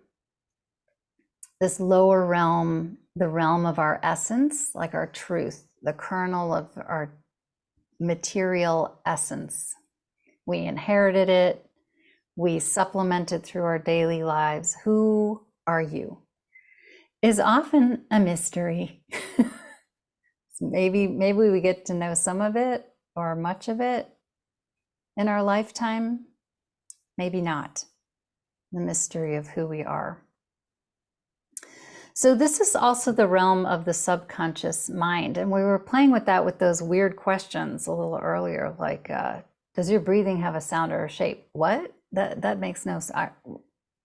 this lower realm, the realm of our essence, like our truth, the kernel of our material essence. We inherited it. We supplement it through our daily lives. Who are you? Is often a mystery. Maybe we get to know some of it or much of it in our lifetime. Maybe not. The mystery of who we are. So this is also the realm of the subconscious mind. And we were playing with that with those weird questions a little earlier, like, does your breathing have a sound or a shape? What? That makes no sense.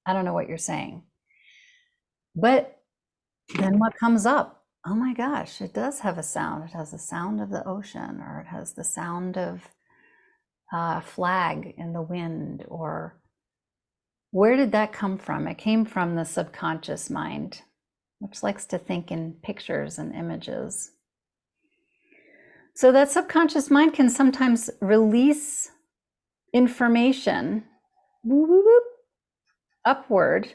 I don't know what you're saying. But then what comes up? Oh my gosh, it does have a sound. It has the sound of the ocean, or it has the sound of a flag in the wind. Or where did that come from? It came from the subconscious mind, which likes to think in pictures and images. So that subconscious mind can sometimes release information upward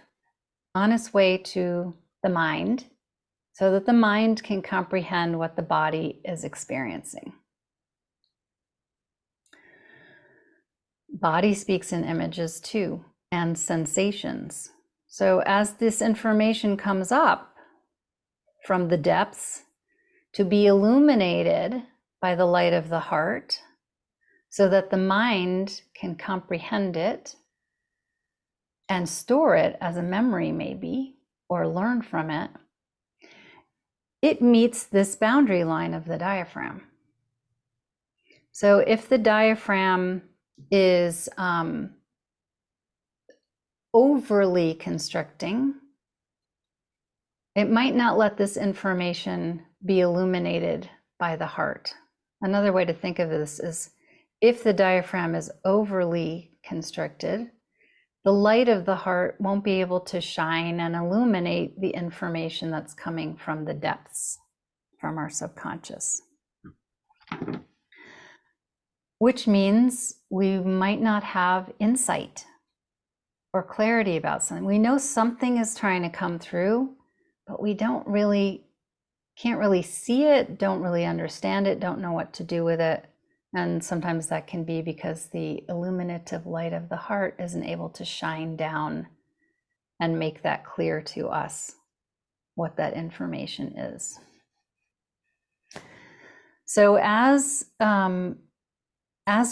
on its way to the mind, so that the mind can comprehend what the body is experiencing. Body speaks in images too, and sensations. So as this information comes up from the depths to be illuminated by the light of the heart, so that the mind can comprehend it and store it as a memory maybe, or learn from it, it meets this boundary line of the diaphragm. So if the diaphragm is overly constricting, it might not let this information be illuminated by the heart. Another way to think of this is if the diaphragm is overly constricted, the light of the heart won't be able to shine and illuminate the information that's coming from the depths, from our subconscious. Which means we might not have insight or clarity about something. We know something is trying to come through, but we can't really see it, don't really understand it, don't know what to do with it. And sometimes that can be because the illuminative light of the heart isn't able to shine down and make that clear to us what that information is. So as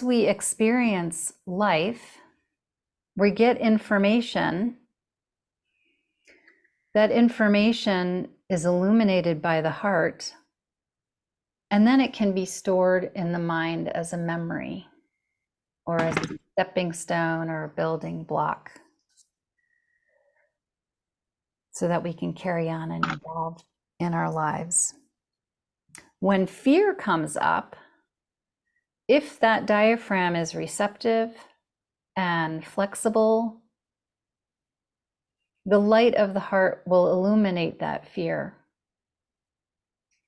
we experience life, we get information. That information is illuminated by the heart, and then it can be stored in the mind as a memory or as a stepping stone or a building block so that we can carry on and evolve in our lives. When fear comes up, if that diaphragm is receptive and flexible, the light of the heart will illuminate that fear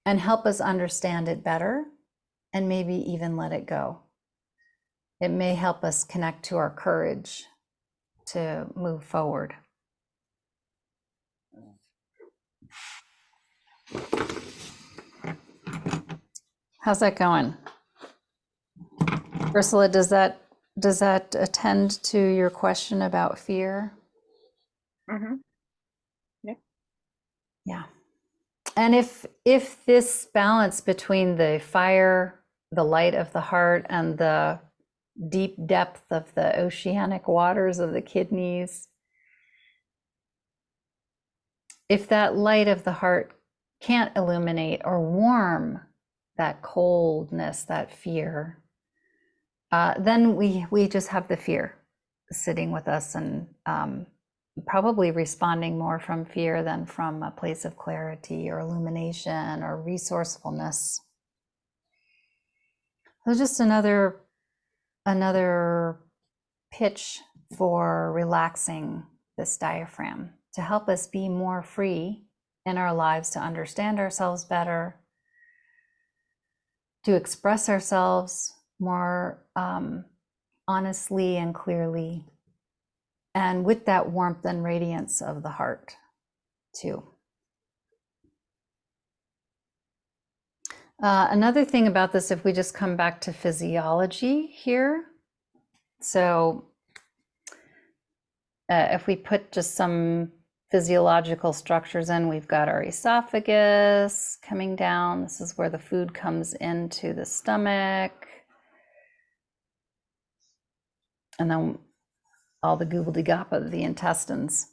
and help us understand it better and maybe even let it go. It may help us connect to our courage to move forward. How's that going? Ursula, does that attend to your question about fear? Mm-hmm. Yeah. And if this balance between the fire, the light of the heart, and the deep depth of the oceanic waters of the kidneys, if that light of the heart can't illuminate or warm that coldness, that fear, then we just have the fear sitting with us and probably responding more from fear than from a place of clarity or illumination or resourcefulness. So just another pitch for relaxing this diaphragm to help us be more free in our lives, to understand ourselves better, to express ourselves more honestly and clearly, and with that warmth and radiance of the heart too. Another thing about this, if we just come back to physiology here, so if we put just some physiological structures in, we've got our esophagus coming down. This is where the food comes into the stomach. And then all the gobbledygook of the intestines.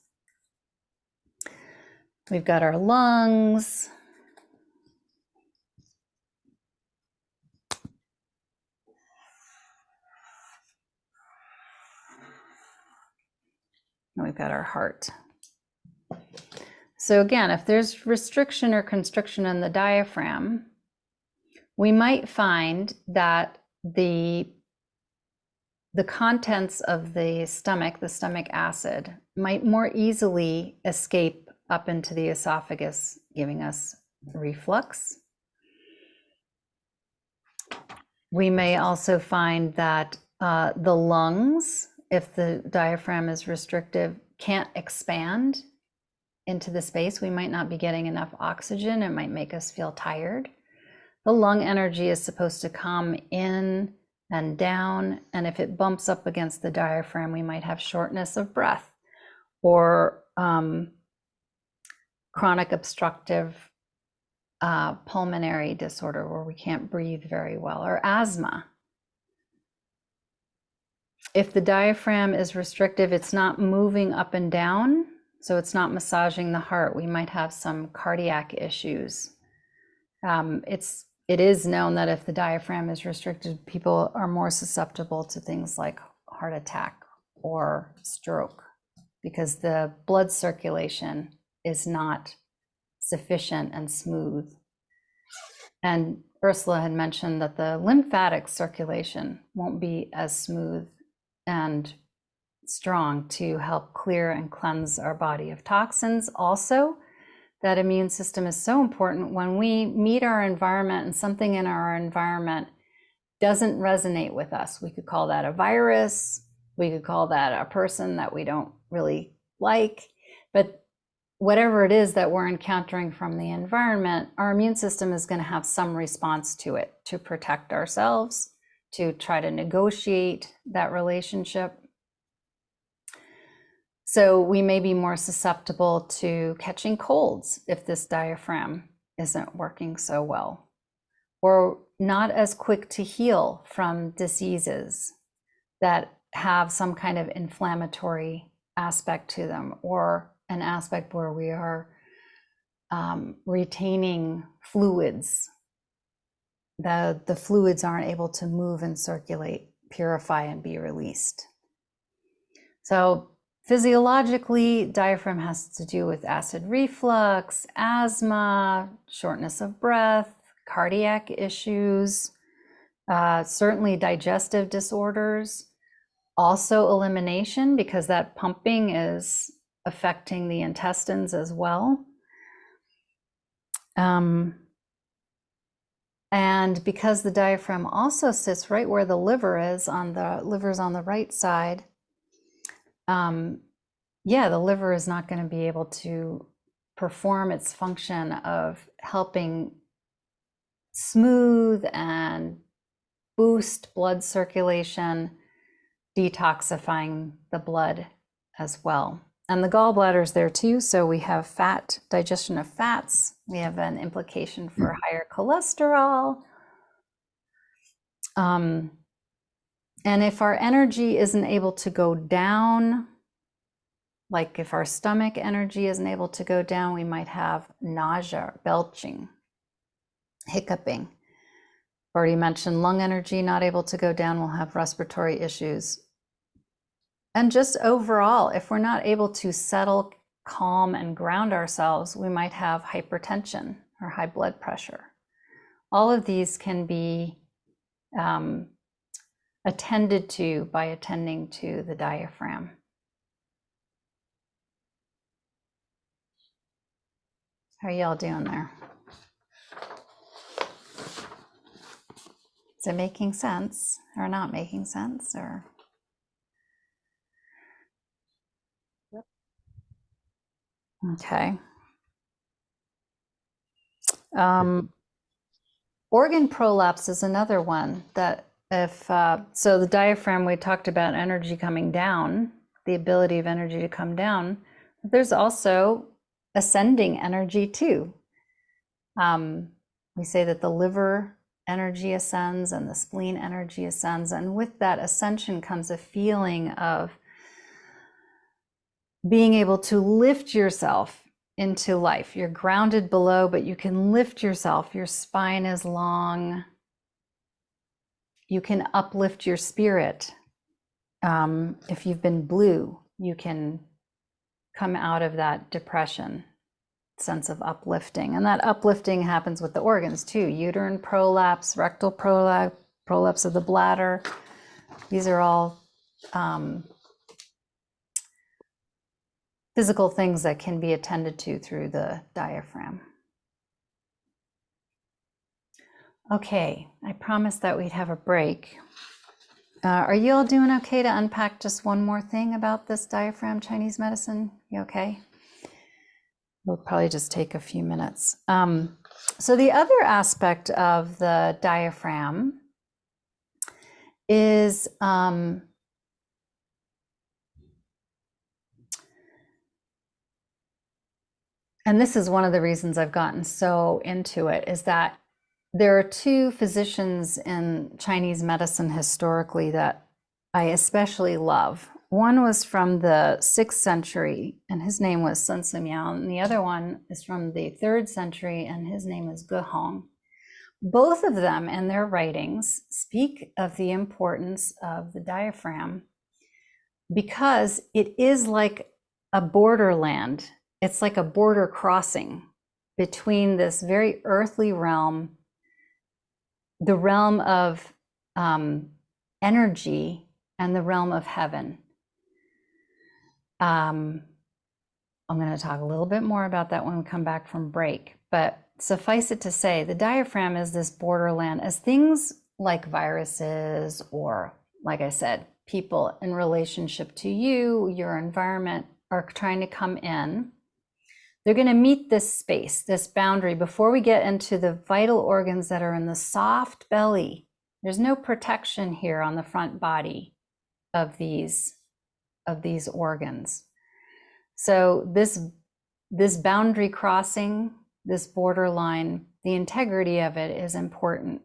We've got our lungs. And we've got our heart. So again, if there's restriction or constriction in the diaphragm, we might find that the contents of the stomach acid, might more easily escape up into the esophagus, giving us reflux. We may also find that the lungs, if the diaphragm is restrictive, can't expand into the space. We might not be getting enough oxygen. It might make us feel tired. The lung energy is supposed to come in and down, and if it bumps up against the diaphragm, we might have shortness of breath or chronic obstructive pulmonary disorder where we can't breathe very well, or asthma. If the diaphragm is restrictive, it's not moving up and down, so it's not massaging the heart. We might have some cardiac issues. It is known that if the diaphragm is restricted, people are more susceptible to things like heart attack or stroke because the blood circulation is not sufficient and smooth. And Ursula had mentioned that the lymphatic circulation won't be as smooth and strong to help clear and cleanse our body of toxins. Also, that immune system is so important. When we meet our environment and something in our environment doesn't resonate with us, we could call that a virus, we could call that a person that we don't really like, but whatever it is that we're encountering from the environment, our immune system is going to have some response to it to protect ourselves, to try to negotiate that relationship. So we may be more susceptible to catching colds if this diaphragm isn't working so well, or not as quick to heal from diseases that have some kind of inflammatory aspect to them, or an aspect where we are retaining fluids. The fluids aren't able to move and circulate, purify, and be released. So physiologically, diaphragm has to do with acid reflux, asthma, shortness of breath, cardiac issues, certainly digestive disorders, also elimination, because that pumping is affecting the intestines as well. And because the diaphragm also sits right where the liver is, on the right side, the liver is not going to be able to perform its function of helping smooth and boost blood circulation, detoxifying the blood as well. And the gallbladder is there too, so we have fat, digestion of fats. We have an implication for higher cholesterol. And if our energy isn't able to go down, like if our stomach energy isn't able to go down, we might have nausea, belching, hiccuping. Already mentioned lung energy not able to go down, we'll have respiratory issues. And just overall, if we're not able to settle, calm, and ground ourselves, we might have hypertension or high blood pressure. All of these can be attended to by attending to the diaphragm. How are y'all doing there? Is it making sense or not making sense, or? Okay. Organ prolapse is another one that so the diaphragm, we talked about energy coming down, the ability of energy to come down. But there's also ascending energy too. We say that the liver energy ascends and the spleen energy ascends. And with that ascension comes a feeling of being able to lift yourself into life. You're grounded below, but you can lift yourself. Your spine is long. You can uplift your spirit. If you've been blue, you can come out of that depression, sense of uplifting. And that uplifting happens with the organs too. Uterine prolapse, rectal prolapse of the bladder. These are all physical things that can be attended to through the diaphragm. Okay, I promised that we'd have a break. Are you all doing okay to unpack just one more thing about this diaphragm Chinese medicine? You okay? We'll probably just take a few minutes. So the other aspect of the diaphragm is and this is one of the reasons I've gotten so into it, is that there are two physicians in Chinese medicine historically that I especially love. One was from the 6th century, and his name was Sun Simiao, and the other one is from the 3rd century, and his name is Ge Hong. Both of them in their writings speak of the importance of the diaphragm because it is like a borderland. It's like a border crossing between this very earthly realm the realm of energy and the realm of heaven. I'm going to talk a little bit more about that when we come back from break, but suffice it to say, the diaphragm is this borderland. As things like viruses, or like I said, people in relationship to you, your environment, are trying to come in, they're going to meet this space, this boundary, before we get into the vital organs that are in the soft belly. There's no protection here on the front body of these organs. So this boundary crossing, this borderline, the integrity of it is important,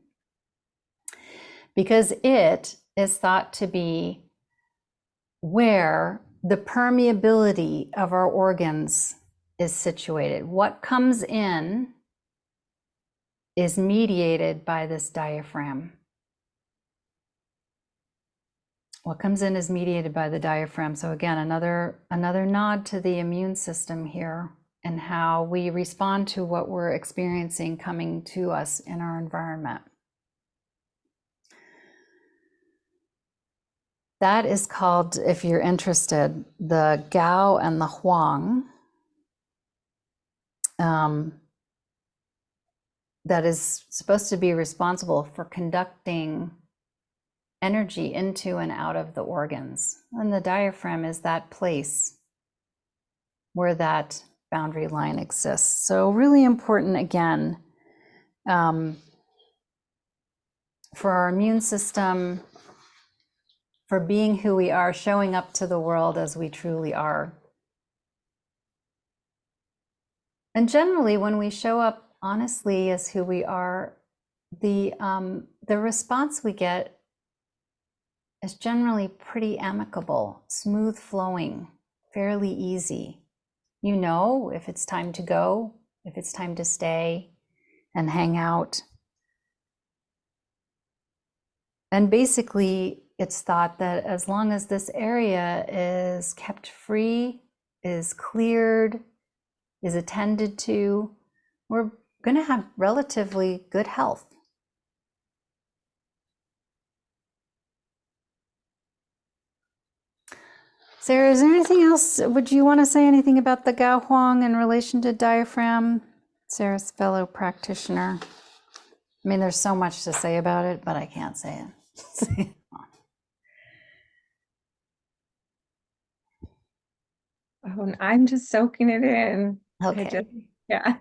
because it is thought to be where the permeability of our organs is situated. What comes in is mediated by this diaphragm. What comes in is mediated by the diaphragm. So again, another nod to the immune system here and how we respond to what we're experiencing coming to us in our environment. That is called, if you're interested, the Gao and the Huang. That is supposed to be responsible for conducting energy into and out of the organs. And the diaphragm is that place where that boundary line exists. So really important, again, for our immune system, for being who we are, showing up to the world as we truly are. And generally, when we show up honestly as who we are, the response we get is generally pretty amicable, smooth flowing, fairly easy. You know if it's time to go, if it's time to stay and hang out. And basically, it's thought that as long as this area is kept free, is cleared, is attended to, we're going to have relatively good health. Sarah, is there anything else? Would you want to say anything about the Gao Huang in relation to diaphragm? Sarah's fellow practitioner. I mean, there's so much to say about it, but I can't say it. Oh, I'm just soaking it in. Okay. Yeah.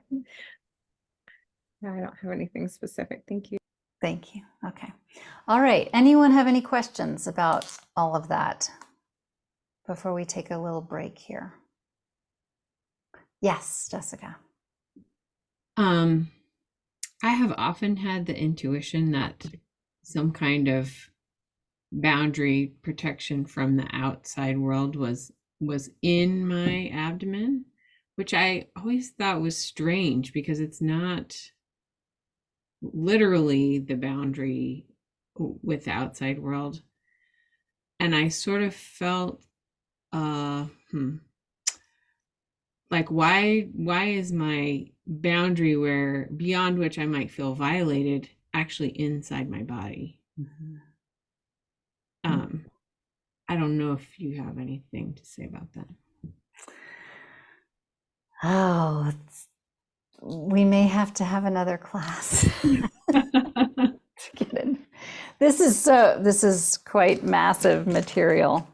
I don't have anything specific. Thank you. Thank you. Okay. All right. Anyone have any questions about all of that before we take a little break here? Yes, Jessica. I have often had the intuition that some kind of boundary protection from the outside world was in my abdomen, which I always thought was strange because it's not literally the boundary with the outside world. And I sort of felt like why is my boundary where beyond which I might feel violated actually inside my body? Mm-hmm. I don't know if you have anything to say about that. Oh, we may have to have another class to get in. This is quite massive material.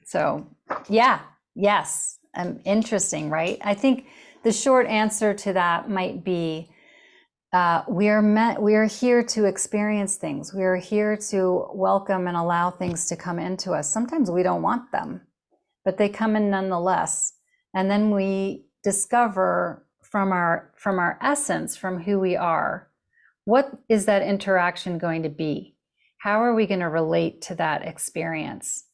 So yeah, yes, interesting, right? I think the short answer to that might be we are here to experience things. We are here to welcome and allow things to come into us. Sometimes we don't want them, but they come in nonetheless. And then we discover from our essence, from who we are, what is that interaction going to be? How are we going to relate to that experience?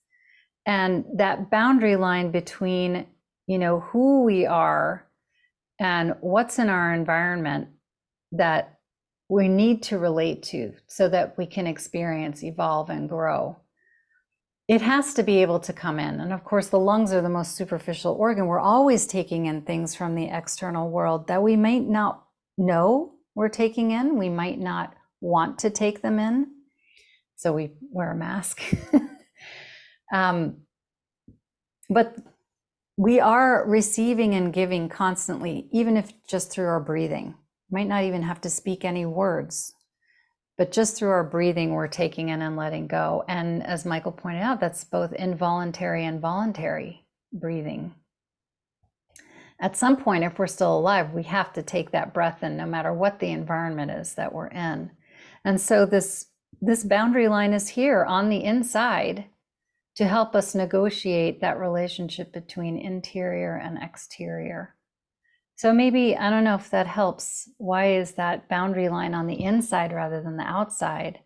And that boundary line between, who we are and what's in our environment that we need to relate to so that we can experience, evolve, and grow. It has to be able to come in. And of course, the lungs are the most superficial organ. We're always taking in things from the external world that we might not know we're taking in. We might not want to take them in. So we wear a mask. But we are receiving and giving constantly, even if just through our breathing. Might not even have to speak any words, but just through our breathing, we're taking in and letting go. And as Michael pointed out, that's both involuntary and voluntary breathing. At some point, if we're still alive, we have to take that breath in, no matter what the environment is that we're in. And so this boundary line is here on the inside to help us negotiate that relationship between interior and exterior. So maybe, I don't know if that helps. Why is that boundary line on the inside rather than the outside?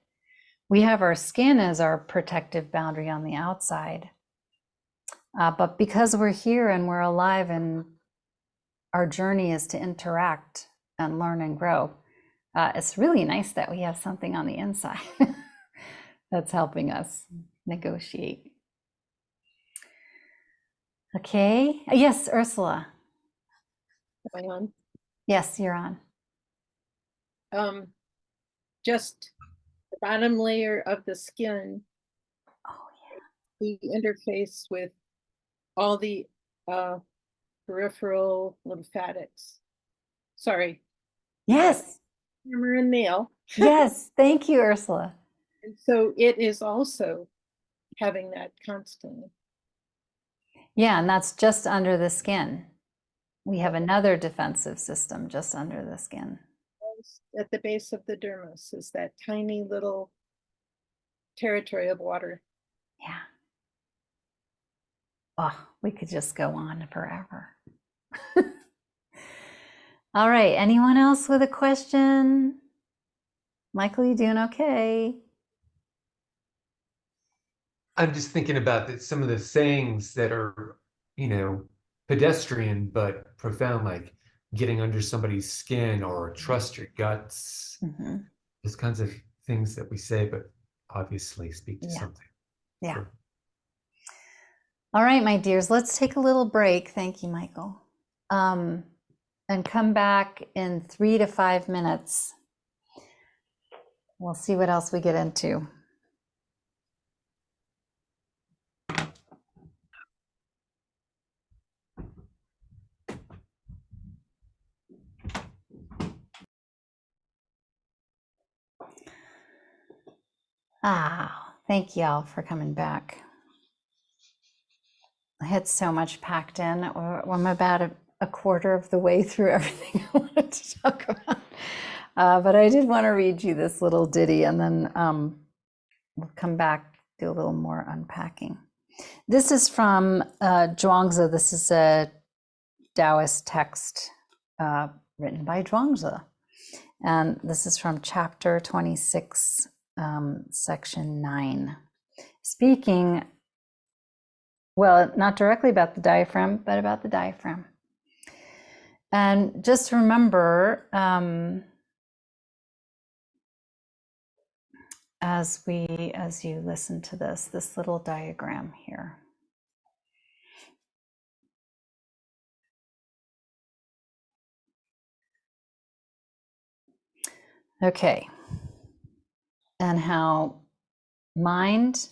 We have our skin as our protective boundary on the outside. But because we're here and we're alive and our journey is to interact and learn and grow, it's really nice that we have something on the inside that's helping us negotiate. Okay. Yes, Ursula. Am I on? Yes, you're on. Just the bottom layer of the skin, Oh, the interface with all the peripheral lymphatics. Sorry, yes. hammer and nail. Yes. Thank you, Ursula. And so it is also having that constantly. Yeah, and that's just under the skin. We have another defensive system just under the skin. At the base of the dermis is that tiny little territory of water. Yeah. Oh, we could just go on forever. All right. Anyone else with a question? Michael, you doing okay? I'm just thinking about some of the sayings that are, pedestrian but profound, like getting under somebody's skin or trust your guts. Mm-hmm. Those kinds of things that we say, but obviously speak to something. Yeah. Sure. All right, my dears, let's take a little break. Thank you, Michael. And come back in 3 to 5 minutes. We'll see what else we get into. Thank you all for coming back. I had so much packed in. I'm about a quarter of the way through everything I wanted to talk about. But I did want to read you this little ditty, and then we'll come back, do a little more unpacking. This is from Zhuangzi. This is a Taoist text written by Zhuangzi. And this is from chapter 26, section 9. Speaking, well, not directly about the diaphragm, but about the diaphragm. And just remember, as you listen to this little diagram here. Okay. And how mind,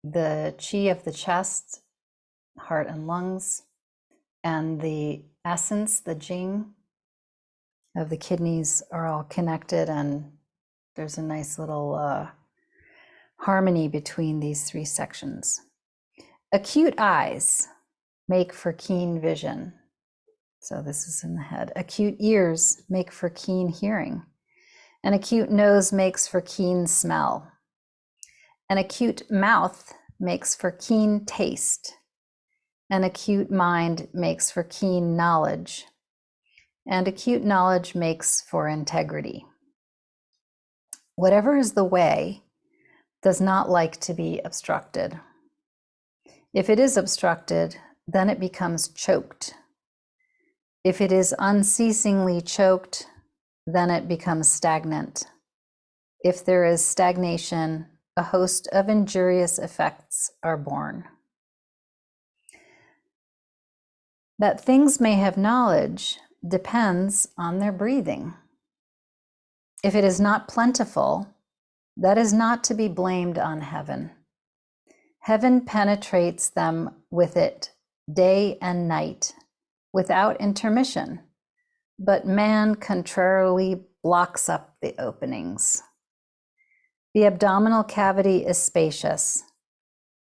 the chi of the chest, heart and lungs, and the essence, the jing of the kidneys are all connected, and there's a nice little harmony between these 3 sections. Acute eyes make for keen vision. So this is in the head. Acute ears make for keen hearing. An acute nose makes for keen smell. An acute mouth makes for keen taste. An acute mind makes for keen knowledge. And acute knowledge makes for integrity. Whatever is the way does not like to be obstructed. If it is obstructed, then it becomes choked. If it is unceasingly choked, then it becomes stagnant. If there is stagnation, a host of injurious effects are born. That things may have knowledge depends on their breathing. If it is not plentiful, that is not to be blamed on heaven. Heaven penetrates them with it day and night, without intermission, but man contrarily blocks up the openings. The abdominal cavity is spacious.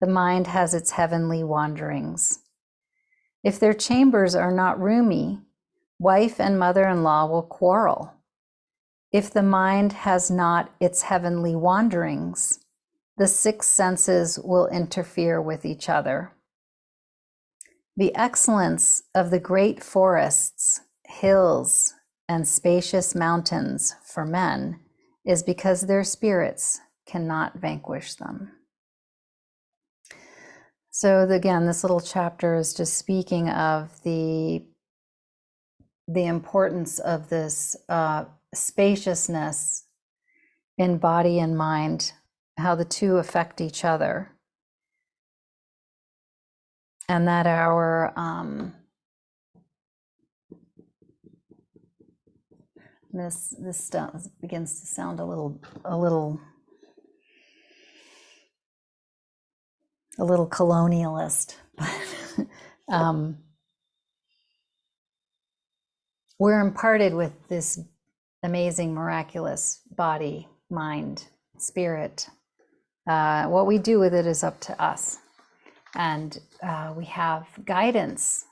The mind has its heavenly wanderings. If their chambers are not roomy, wife and mother-in-law will quarrel. If the mind has not its heavenly wanderings, the six senses will interfere with each other. The excellence of the great forests, hills, and spacious mountains for men is because their spirits cannot vanquish them. So again, this little chapter is just speaking of the importance of this spaciousness in body and mind, how the two affect each other, and that our this begins to sound a little colonialist, but we're imparted with this amazing, miraculous body, mind, spirit. What we do with it is up to us. And we have guidance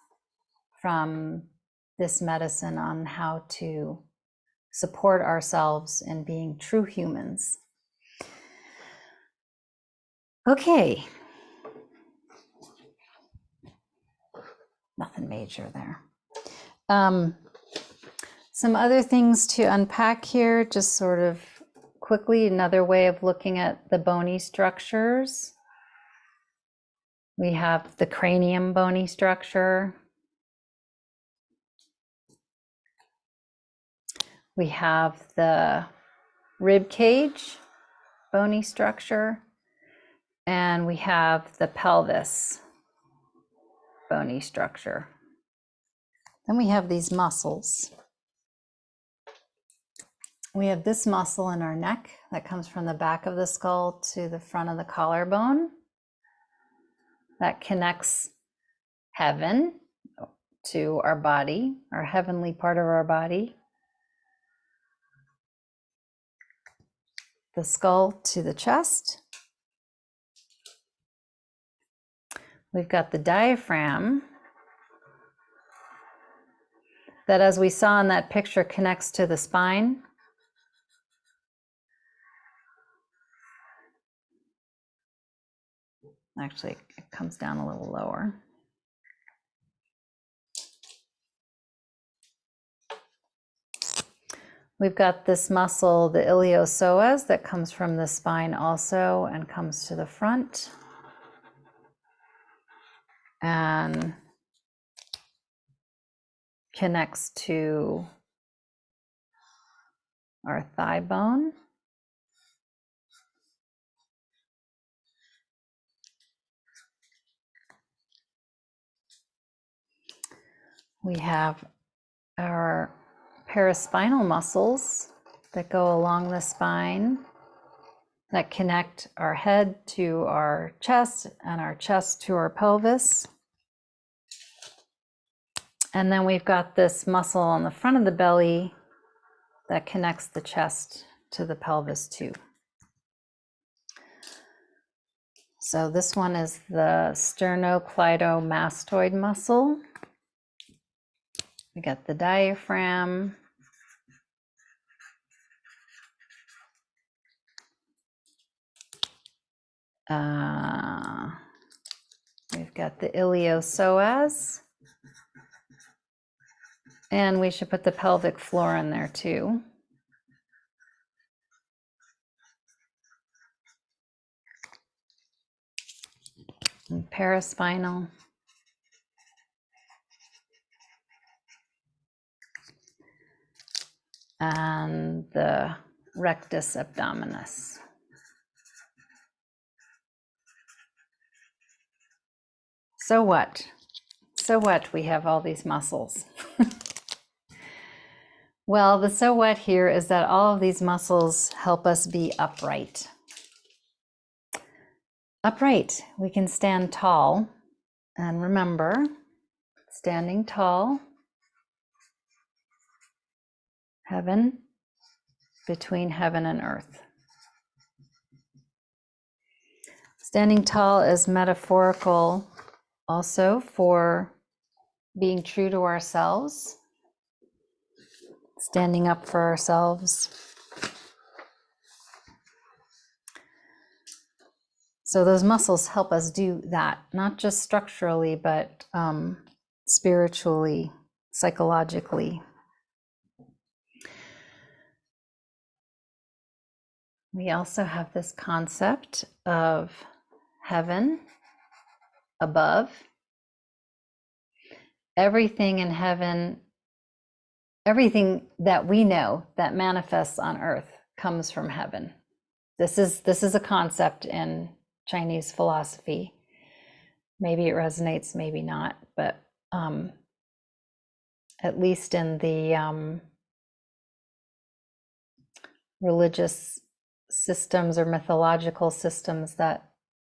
from this medicine on how to support ourselves in being true humans. Okay. Nothing major there. Some other things to unpack here, just sort of quickly, another way of looking at the bony structures. We have the cranium bony structure. We have the rib cage bony structure, and we have the pelvis bony structure. Then we have these muscles. We have this muscle in our neck that comes from the back of the skull to the front of the collarbone. That connects heaven to our body, our heavenly part of our body. The skull to the chest. We've got the diaphragm that, as we saw in that picture, connects to the spine. Actually, it comes down a little lower. We've got this muscle, the iliopsoas, that comes from the spine also and comes to the front. And connects to our thigh bone. We have our paraspinal muscles that go along the spine that connect our head to our chest and our chest to our pelvis. And then we've got this muscle on the front of the belly that connects the chest to the pelvis too. So this one is the sternocleidomastoid muscle. We got the diaphragm. We've got the iliopsoas. And we should put the pelvic floor in there too. And paraspinal. And the rectus abdominis. So what? So what? We have all these muscles. Well, the so what here is that all of these muscles help us be upright. Upright, we can stand tall. And remember, standing tall, heaven, between heaven and earth. Standing tall is metaphorical also for being true to ourselves, standing up for ourselves. So those muscles help us do that, not just structurally, but spiritually, psychologically. We also have this concept of heaven above. Everything in heaven, everything that we know that manifests on earth comes from heaven. This is a concept in Chinese philosophy. Maybe it resonates, maybe not, but at least in the religious systems or mythological systems that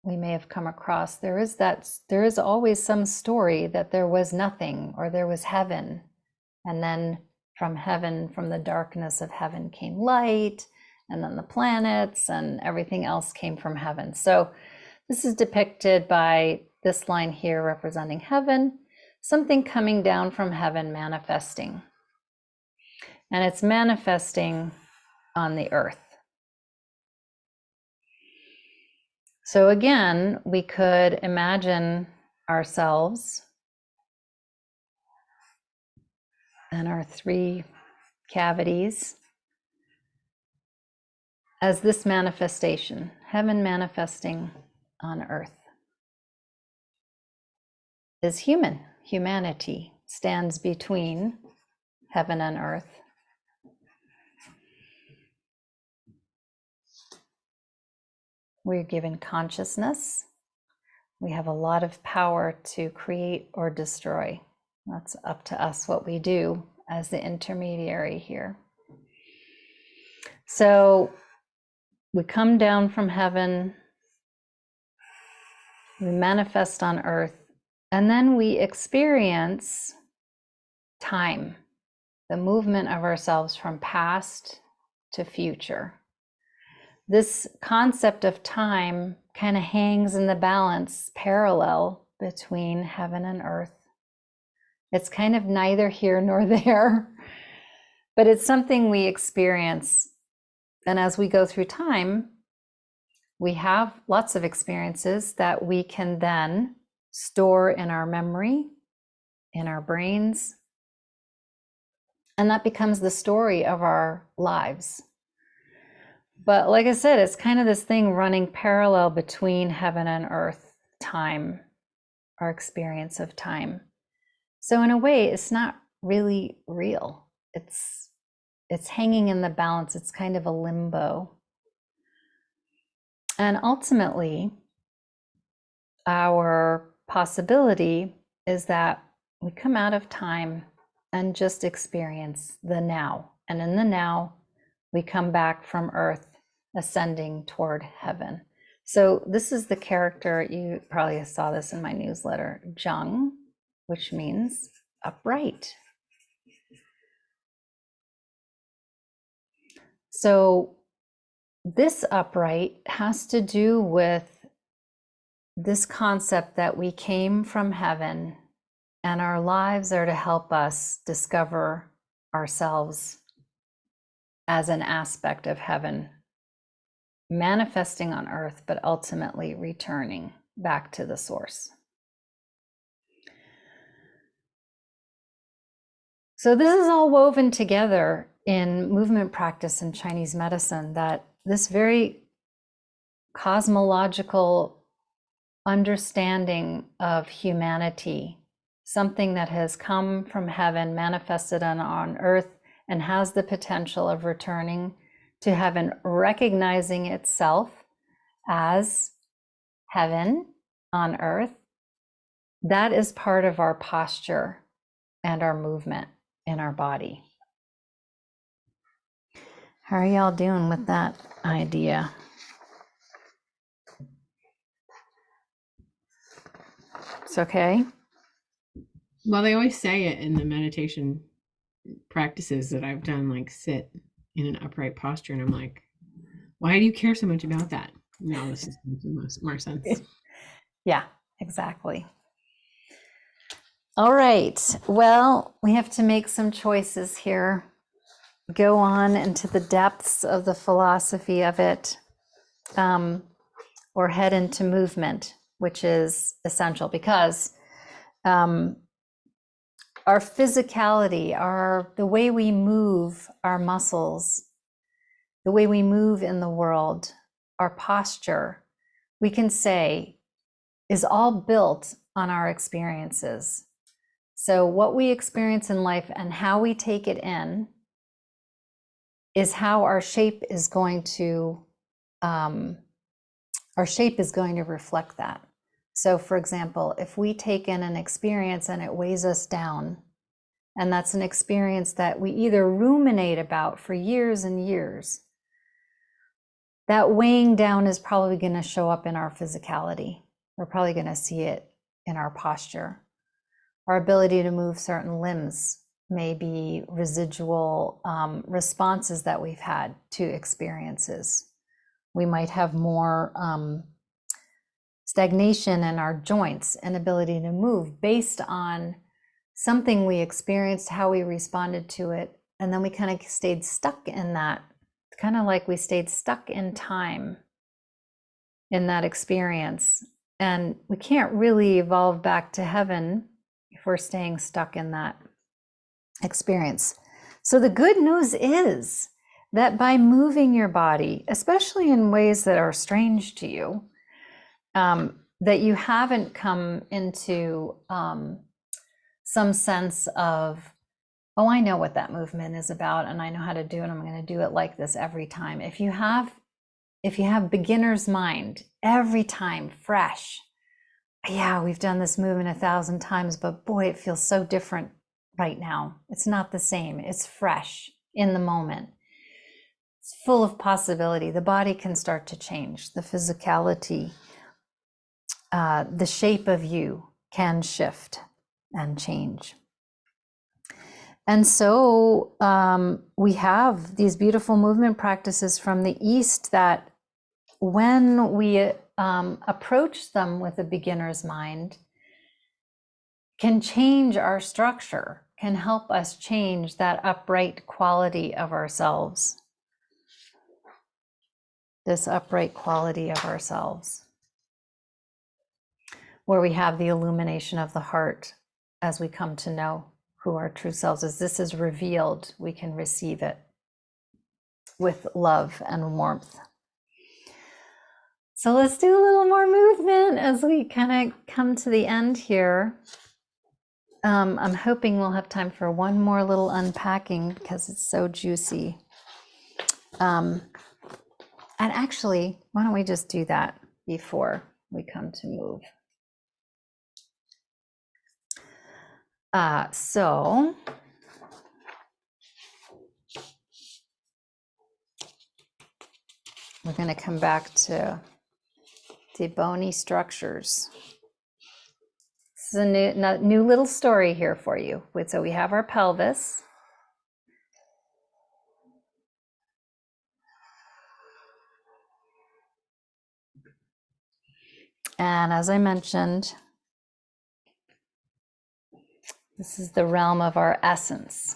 we may have come across, there is always some story that there was nothing or there was heaven, and then from heaven, from the darkness of heaven came light, and then the planets and everything else came from heaven. So this is depicted by this line here representing heaven, something coming down from heaven manifesting. And it's manifesting on the earth. So again, we could imagine ourselves and our three cavities as this manifestation, heaven manifesting on earth. Is human. Humanity stands between heaven and earth. We're given consciousness. We have a lot of power to create or destroy. That's up to us what we do as the intermediary here. So we come down from heaven, we manifest on earth, and then we experience time, the movement of ourselves from past to future. This concept of time kind of hangs in the balance, parallel between heaven and earth. It's kind of neither here nor there, but it's something we experience. And as we go through time, we have lots of experiences that we can then store in our memory, in our brains, and that becomes the story of our lives. But like I said, it's kind of this thing running parallel between heaven and earth, time, our experience of time. So in a way, it's not really real. It's hanging in the balance. It's kind of a limbo. And ultimately, our possibility is that we come out of time and just experience the now. And in the now, we come back from earth, ascending toward heaven. So this is the character, you probably saw this in my newsletter, Zhang, which means upright. So this upright has to do with this concept that we came from heaven and our lives are to help us discover ourselves as an aspect of heaven, manifesting on earth, but ultimately returning back to the source. So this is all woven together in movement practice in Chinese medicine, that this very cosmological understanding of humanity, something that has come from heaven, manifested on earth, and has the potential of returning to heaven, recognizing itself as heaven on earth. That is part of our posture and our movement in our body. How are y'all doing with that idea? It's okay. Well, they always say it in the meditation practices that I've done, like sit in an upright posture. And I'm like, why do you care so much about that? Now this is making more sense. Yeah, exactly. All right. Well, we have to make some choices here. Go on into the depths of the philosophy of it, or head into movement, which is essential because our physicality, the way we move our muscles, the way we move in the world, our posture, we can say is all built on our experiences. So what we experience in life and how we take it in is how our shape is going to reflect that. So for example, if we take in an experience and it weighs us down, and that's an experience that we either ruminate about for years and years, that weighing down is probably going to show up in our physicality. We're probably going to see it in our posture. Our ability to move certain limbs may be residual responses that we've had to experiences. We might have more stagnation in our joints, inability to move based on something we experienced, how we responded to it, and then we kind of stayed stuck in that. It's kind of like we stayed stuck in time in that experience. And we can't really evolve back to heaven if we're staying stuck in that experience. So the good news is that by moving your body, especially in ways that are strange to you, that you haven't come into some sense of, oh, I know what that movement is about and I know how to do it. I'm going to do it like this every time. If you have beginner's mind, every time fresh, yeah, we've done this movement 1,000 times, but boy, it feels so different right now. It's not the same. It's fresh in the moment. It's full of possibility. The body can start to change. The physicality, the shape of you can shift and change. And so we have these beautiful movement practices from the East that when we approach them with a beginner's mind, can change our structure, can help us change that upright quality of ourselves. This upright quality of ourselves, where we have the illumination of the heart as we come to know who our true selves is. This is revealed, we can receive it with love and warmth. So let's do a little more movement as we kind of come to the end here. I'm hoping we'll have time for one more little unpacking because it's so juicy. And actually, why don't we just do that before we come to move? So we're going to come back to the bony structures. This is a new little story here for you. So we have our pelvis. And as I mentioned, this is the realm of our essence,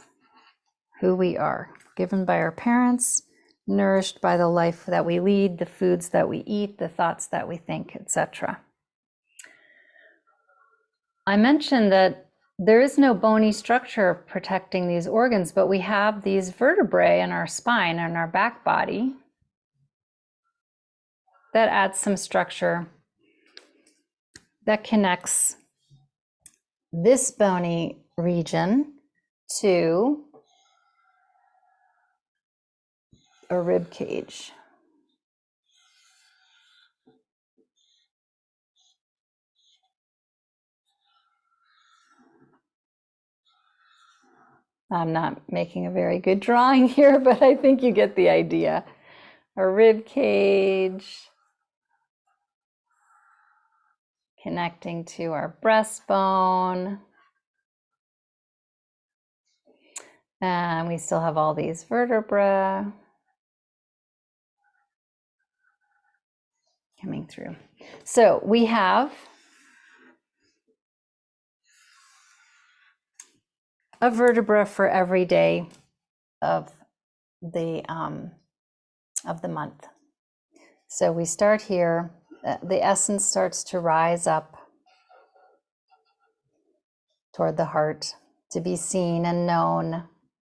who we are, given by our parents, nourished by the life that we lead, the foods that we eat, the thoughts that we think, etc. I mentioned that there is no bony structure protecting these organs, but we have these vertebrae in our spine and our back body that adds some structure that connects this bony region to a rib cage. I'm not making a very good drawing here, but I think you get the idea. Our rib cage, connecting to our breastbone. And we still have all these vertebrae coming through. So we have a vertebra for every day of the month. So we start here. The essence starts to rise up toward the heart, to be seen and known,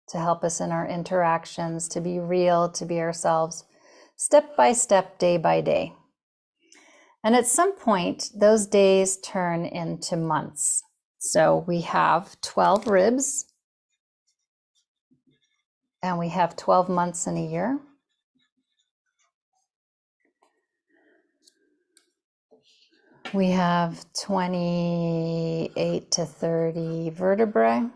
to help us in our interactions, to be real, to be ourselves, step by step, day by day. And at some point, those days turn into months. So we have 12 ribs, and we have 12 months in a year. We have 28 to 30 vertebrae.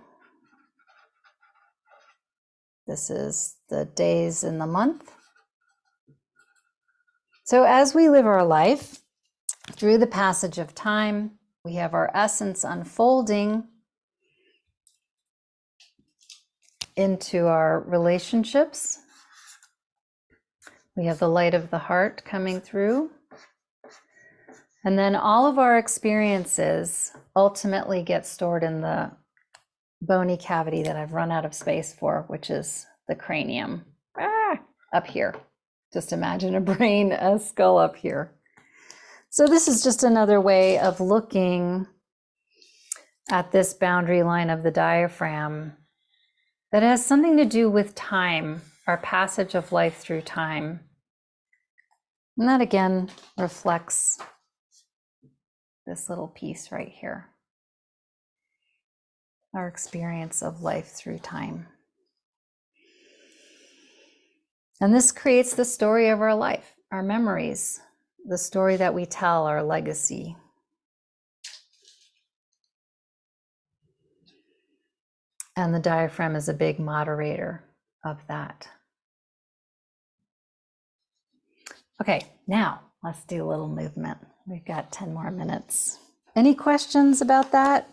This is the days in the month. So as we live our life, through the passage of time, we have our essence unfolding into our relationships. We have the light of the heart coming through. And then all of our experiences ultimately get stored in the bony cavity that I've run out of space for, which is the cranium up here. Just imagine a brain, a skull up here. So this is just another way of looking at this boundary line of the diaphragm that has something to do with time, our passage of life through time. And that again reflects this little piece right here, our experience of life through time. And this creates the story of our life, our memories, the story that we tell, our legacy. And the diaphragm is a big moderator of that. Okay, now let's do a little movement. We've got 10 more minutes. Any questions about that?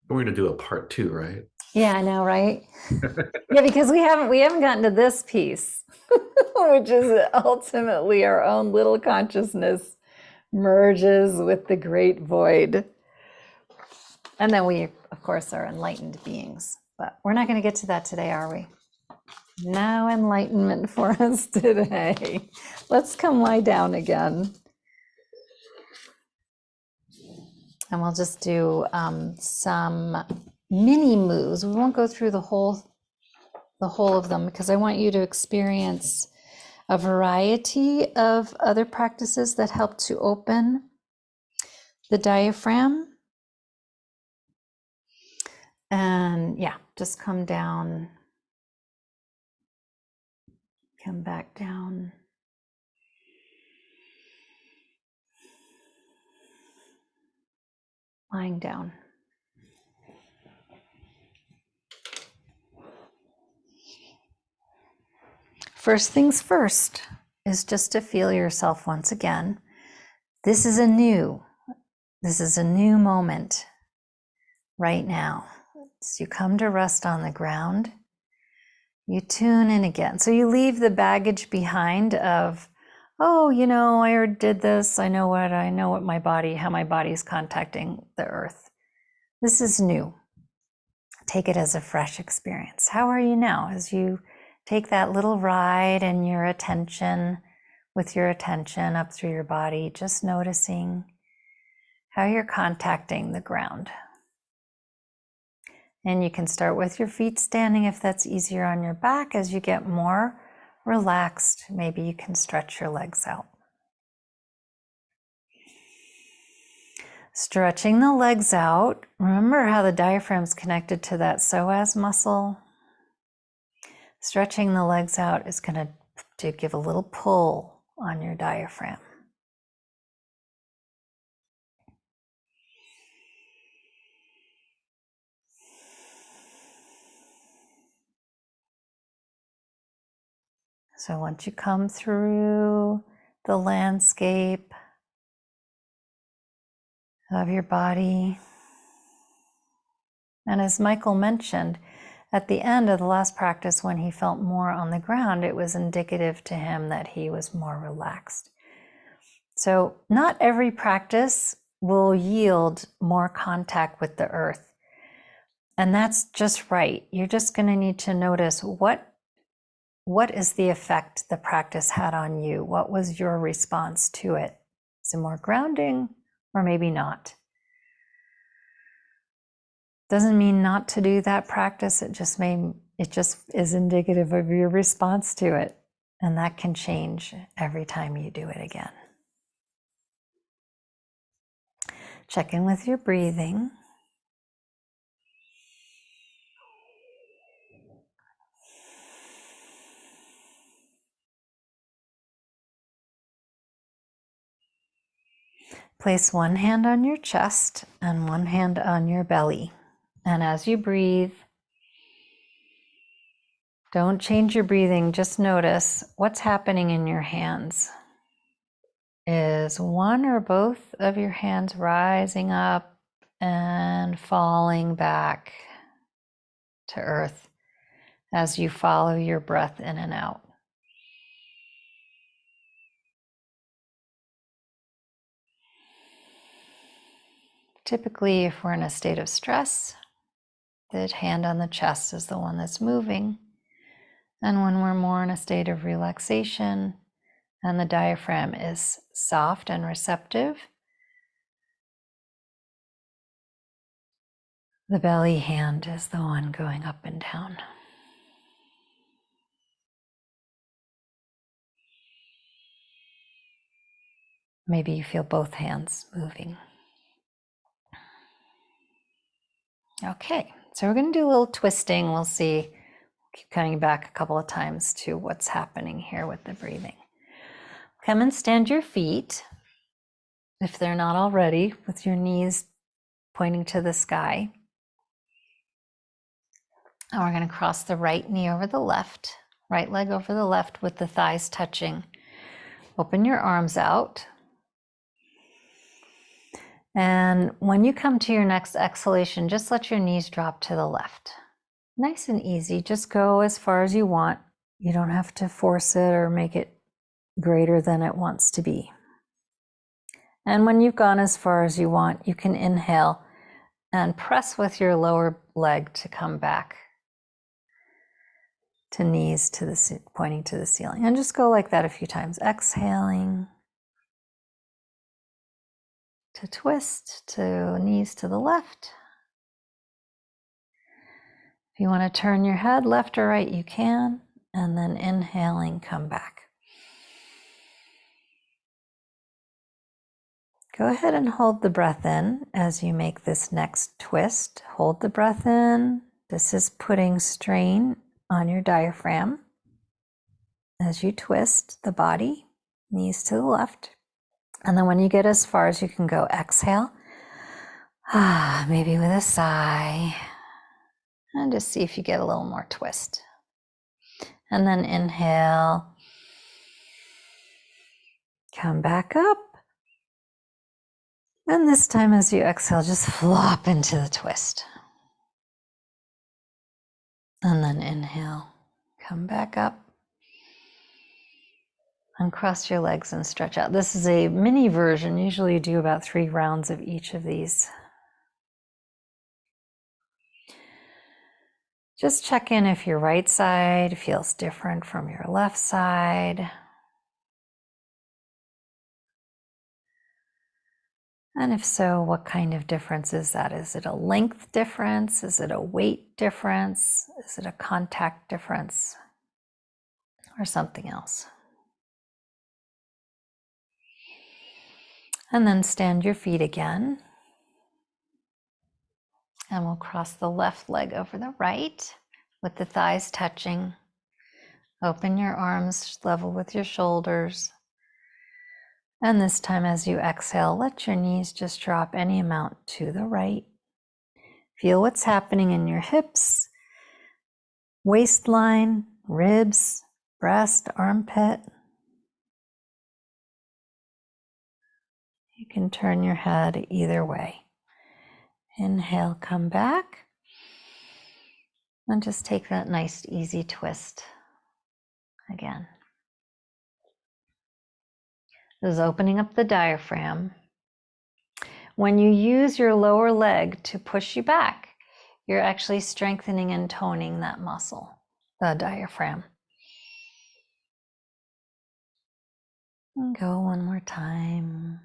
We're going to do a part 2, right? Yeah, I know, right? Yeah, because we haven't gotten to this piece, which is ultimately our own little consciousness merges with the great void. And then we, of course, are enlightened beings. But we're not going to get to that today, are we? No enlightenment for us today. Let's come lie down again. And we'll just do some mini moves. We won't go through the whole of them because I want you to experience a variety of other practices that help to open the diaphragm. And yeah, just come down, come back down. Lying down. First things first is just to feel yourself once again. This is a new moment right now. So you come to rest on the ground, you tune in again. So you leave the baggage behind of, oh, I already did this. I know what how my body is contacting the earth. This is new. Take it as a fresh experience. How are you now as you take that little ride and with your attention up through your body, just noticing how you're contacting the ground. And you can start with your feet standing if that's easier on your back. As you get more relaxed, maybe you can stretch your legs out. Stretching the legs out. Remember how the diaphragm is connected to that psoas muscle? Stretching the legs out is going to give a little pull on your diaphragm. So once you come through the landscape of your body, and as Michael mentioned, at the end of the last practice, when he felt more on the ground, it was indicative to him that he was more relaxed. So not every practice will yield more contact with the earth. And that's just right. You're just going to need to notice what is the effect the practice had on you? What was your response to it? Is it more grounding or maybe not? Doesn't mean not to do that practice. It just is indicative of your response to it. And that can change every time you do it again. Check in with your breathing. Place one hand on your chest and one hand on your belly. And as you breathe, don't change your breathing, just notice what's happening in your hands. Is one or both of your hands rising up and falling back to earth as you follow your breath in and out? Typically, if we're in a state of stress, the hand on the chest is the one that's moving. And when we're more in a state of relaxation and the diaphragm is soft and receptive, the belly hand is the one going up and down. Maybe you feel both hands moving. Okay, so we're going to do a little twisting. We'll see. Keep coming back a couple of times to what's happening here with the breathing. Come and stand your feet, if they're not already, with your knees pointing to the sky. And we're going to cross the right knee over the left, right leg over the left with the thighs touching. Open your arms out. And when you come to your next exhalation, just let your knees drop to the left. Nice and easy. Just go as far as you want. You don't have to force it or make it greater than it wants to be. And when you've gone as far as you want, you can inhale and press with your lower leg to come back to knees to the pointing to the ceiling. And just go like that a few times. Exhaling to twist to knees to the left. If you want to turn your head left or right, you can. And then inhaling, come back. Go ahead and hold the breath in as you make this next twist. Hold the breath in. This is putting strain on your diaphragm as you twist the body, knees to the left. And then when you get as far as you can go, exhale. Maybe with a sigh. And just see if you get a little more twist. And then inhale. Come back up. And this time as you exhale, just flop into the twist. And then inhale. Come back up. Uncross your legs and stretch out. This is a mini version. Usually you do about 3 rounds of each of these. Just check in if your right side feels different from your left side. And if so, what kind of difference is that? Is it a length difference? Is it a weight difference? Is it a contact difference? Or something else? And then stand your feet again. And we'll cross the left leg over the right with the thighs touching. Open your arms level with your shoulders. And this time as you exhale, let your knees just drop any amount to the right. Feel what's happening in your hips, waistline, ribs, breast, armpit. You can turn your head either way. Inhale, come back. And just take that nice, easy twist again. This is opening up the diaphragm. When you use your lower leg to push you back, you're actually strengthening and toning that muscle, the diaphragm. And go one more time.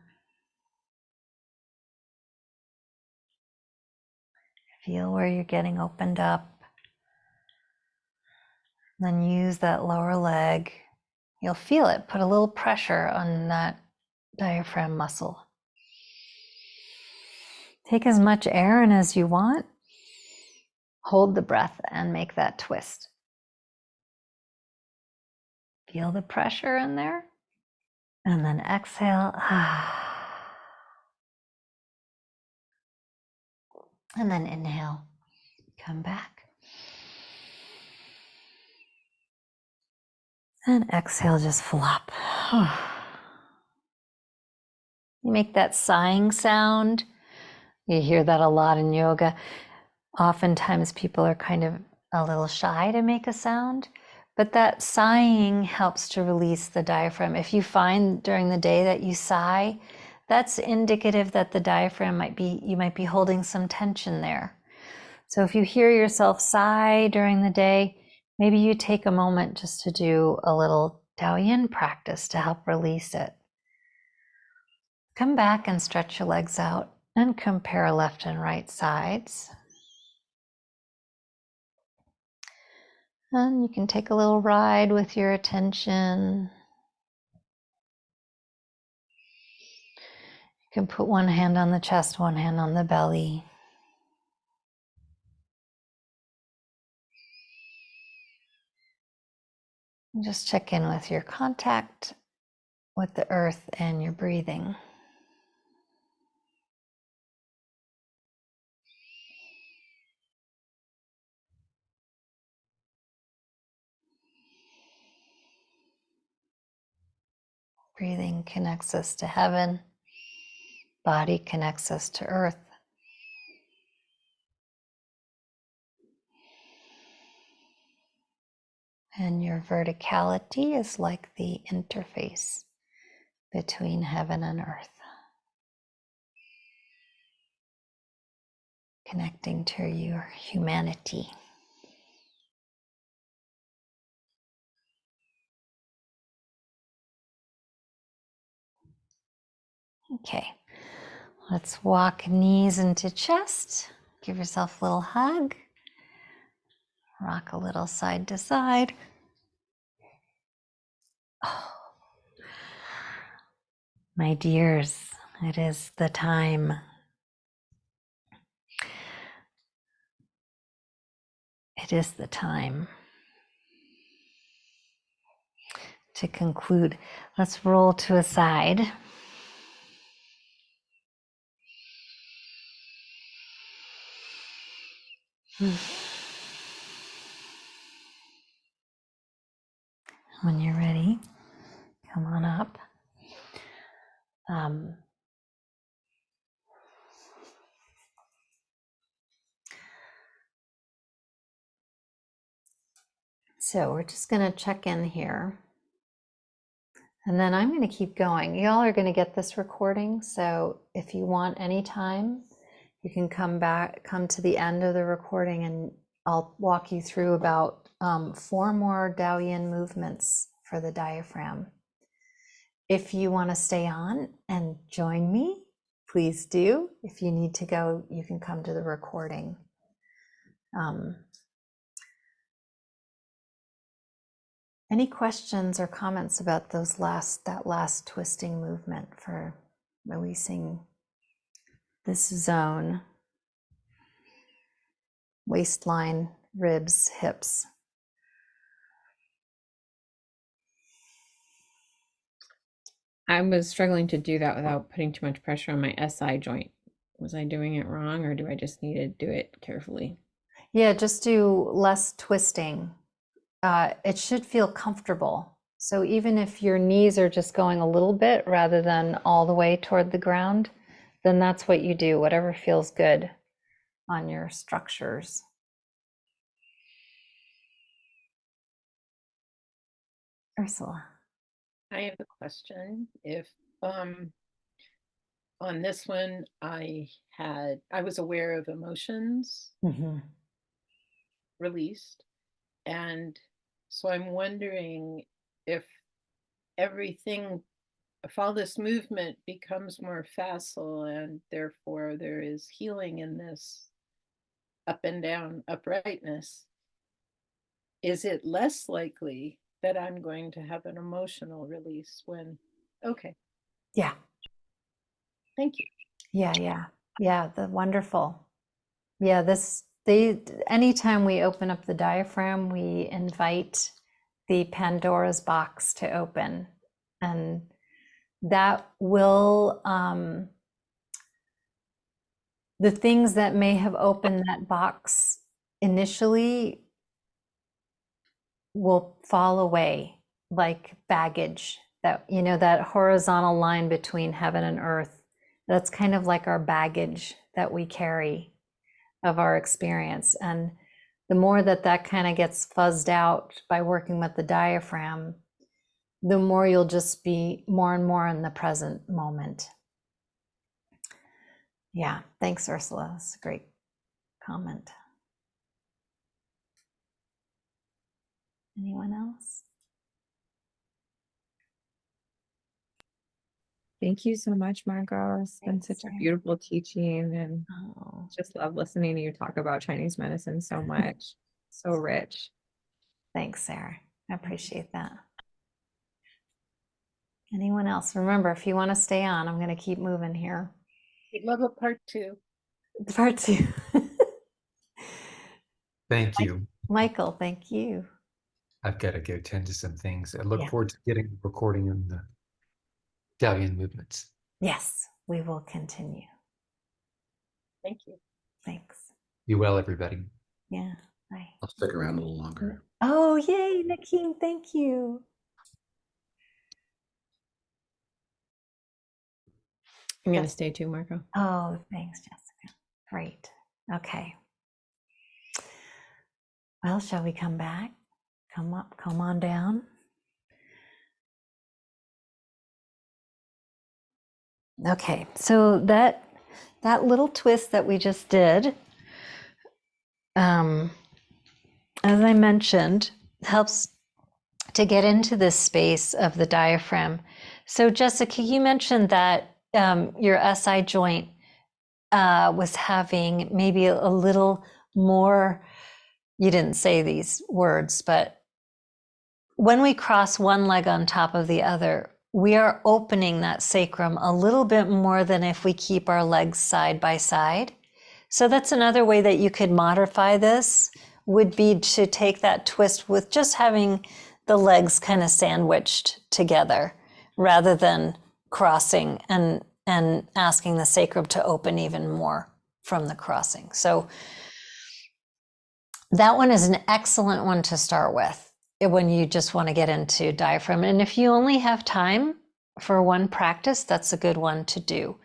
Feel where you're getting opened up. Then use that lower leg. You'll feel it. Put a little pressure on that diaphragm muscle. Take as much air in as you want. Hold the breath and make that twist. Feel the pressure in there. And then exhale. And then inhale. Come back. And exhale, just flop. You make that sighing sound. You hear that a lot in yoga. Oftentimes people are kind of a little shy to make a sound, but that sighing helps to release the diaphragm. If you find during the day that you sigh, that's indicative that the diaphragm you might be holding some tension there. So if you hear yourself sigh during the day, maybe you take a moment just to do a little Dao Yin practice to help release it. Come back and stretch your legs out and compare left and right sides. And you can take a little ride with your attention. You can put one hand on the chest, one hand on the belly. And just check in with your contact with the earth and your breathing. Breathing connects us to heaven. Body connects us to earth. And your verticality is like the interface between heaven and earth, connecting to your humanity. Okay, let's walk knees into chest. Give yourself a little hug. Rock a little side to side. Oh. My dears, it is the time. It is the time to conclude. Let's roll to a side. When you're ready, come on up. So we're just going to check in here. And then I'm going to keep going. Y'all are going to get this recording. So if you want any time, you can come to the end of the recording and I'll walk you through about 4 more Dao Yin movements for the diaphragm. If you want to stay on and join me, please do. If you need to go, you can come to the recording. Any questions or comments about that last twisting movement for releasing this zone? Waistline, ribs, hips. I was struggling to do that without putting too much pressure on my SI joint. Was I doing it wrong, or do I just need to do it carefully? Yeah, just do less twisting. it should feel comfortable. So even if your knees are just going a little bit rather than all the way toward the ground, then that's what you do, whatever feels good on your structures. Ursula. I have a question. If on this one I was aware of emotions released, and so I'm wondering if all this movement becomes more facile and therefore there is healing in this up and down uprightness, is it less likely that I'm going to have an emotional release when, okay, Yeah. thank you. Yeah, the wonderful. Yeah, anytime we open up the diaphragm, we invite the Pandora's box to open, and that will, the things that may have opened that box initially will fall away like baggage. That, that horizontal line between heaven and earth, that's kind of like our baggage that we carry of our experience. And the more that kind of gets fuzzed out by working with the diaphragm, the more you'll just be more and more in the present moment. Yeah, thanks, Ursula. That's a great comment. Anyone else? Thank you so much, Margot. It's been Thanks, such a Sarah. beautiful teaching, and Oh, just love listening to you talk about Chinese medicine so much. So rich. thanks, Sarah. I appreciate that. Anyone else? Remember, if you want to stay on, I'm going to keep moving here. I'd love a part 2. Part 2. Thank you. Michael, thank you. I've got to go tend to some things. I look Yeah. forward to getting the recording of the Italian movements. Yes, we will continue. Thank you. Thanks. Be well, everybody. Yeah, bye. I'll stick around a little longer. Oh, yay, Nakeem, thank you. I'm going to stay too, Marco. Oh, thanks, Jessica. Great. Okay. Well, shall we come back? Come up, come on down. Okay, so that little twist that we just did, as I mentioned, helps to get into this space of the diaphragm. So Jessica, you mentioned that your SI joint was having maybe a little more, you didn't say these words, but when we cross one leg on top of the other, we are opening that sacrum a little bit more than if we keep our legs side by side. So that's another way that you could modify this, would be to take that twist with just having the legs kind of sandwiched together rather than crossing and asking the sacrum to open even more from the crossing. So that one is an excellent one to start with when you just want to get into diaphragm. And if you only have time for one practice, that's a good one to do.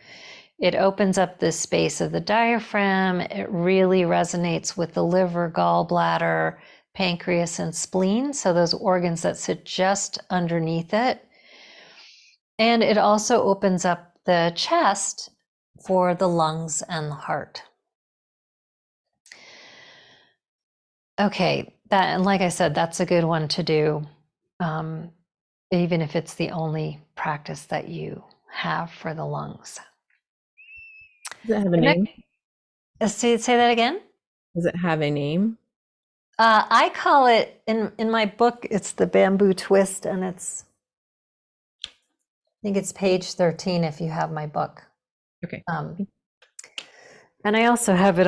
It opens up the space of the diaphragm. It really resonates with the liver, gallbladder, pancreas, and spleen. So those organs that sit just underneath it. And it also opens up the chest for the lungs and the heart. Okay, and like I said, that's a good one to do, even if it's the only practice that you have for the lungs. Does it have a name? Say that again? Does it have a name? I call it, in my book, it's the bamboo twist, and I think it's page 13 if you have my book. Okay. And I also have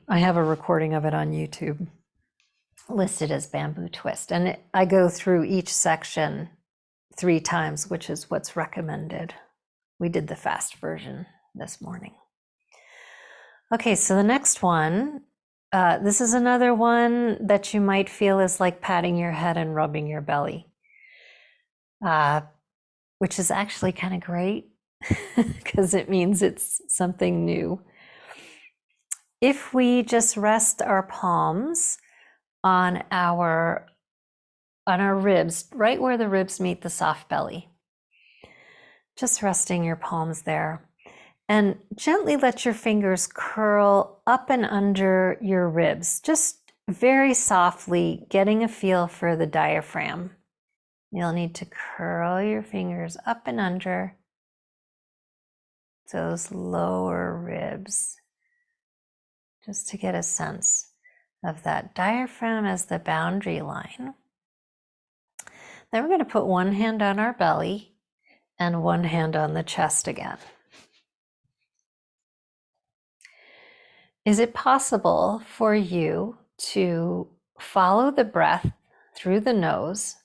I have a recording of it on YouTube, listed as bamboo twist. And I go through each section 3 times, which is what's recommended. We did the fast version this morning. Okay, so the next one This is another one that you might feel is like patting your head and rubbing your belly, which is actually kind of great because it means it's something new. If we just rest our palms on our ribs, right where the ribs meet the soft belly, just resting your palms there, and gently let your fingers curl up and under your ribs, just very softly, getting a feel for the diaphragm. You'll need to curl your fingers up and under those lower ribs, just to get a sense of that diaphragm as the boundary line. Then we're going to put one hand on our belly and one hand on the chest again. Is it possible for you to follow the breath through the nose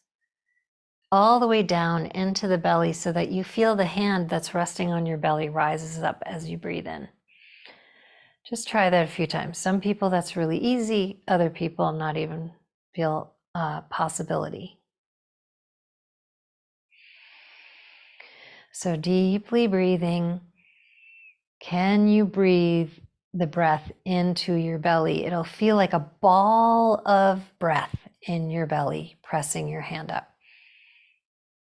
all the way down into the belly so that you feel the hand that's resting on your belly rises up as you breathe in? Just try that a few times. Some people that's really easy, other people not even feel a possibility. So deeply breathing. Can you breathe the breath into your belly? It'll feel like a ball of breath in your belly, pressing your hand up.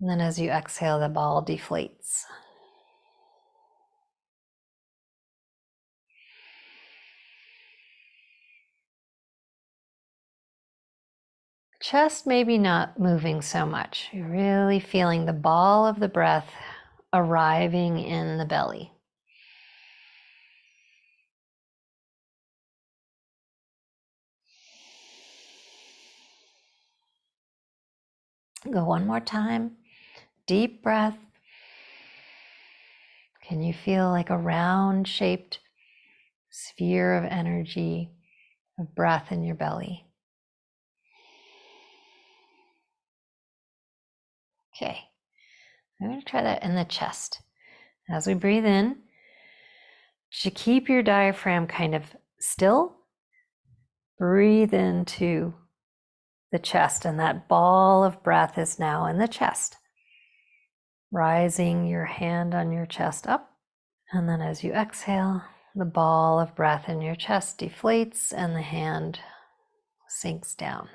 And then as you exhale, the ball deflates. Chest maybe not moving so much. You're really feeling the ball of the breath arriving in the belly. Go one more time. Deep breath. Can you feel like a round shaped sphere of energy, of breath in your belly? Okay, I'm going to try that in the chest. As we breathe in, to keep your diaphragm kind of still, breathe into the chest, and that ball of breath is now in the chest. Rising your hand on your chest up, and then as you exhale, the ball of breath in your chest deflates and the hand sinks down.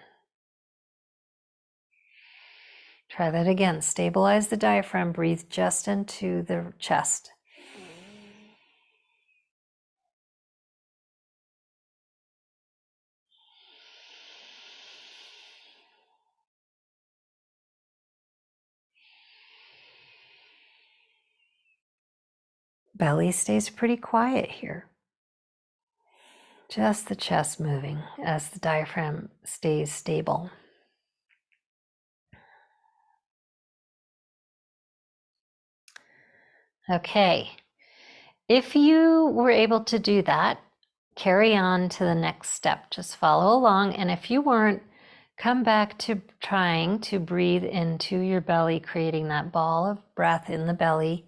Try that again. Stabilize the diaphragm, breathe just into the chest. Belly stays pretty quiet here. Just the chest moving as the diaphragm stays stable. Okay, if you were able to do that, carry on to the next step. Just follow along, and if you weren't, come back to trying to breathe into your belly, creating that ball of breath in the belly.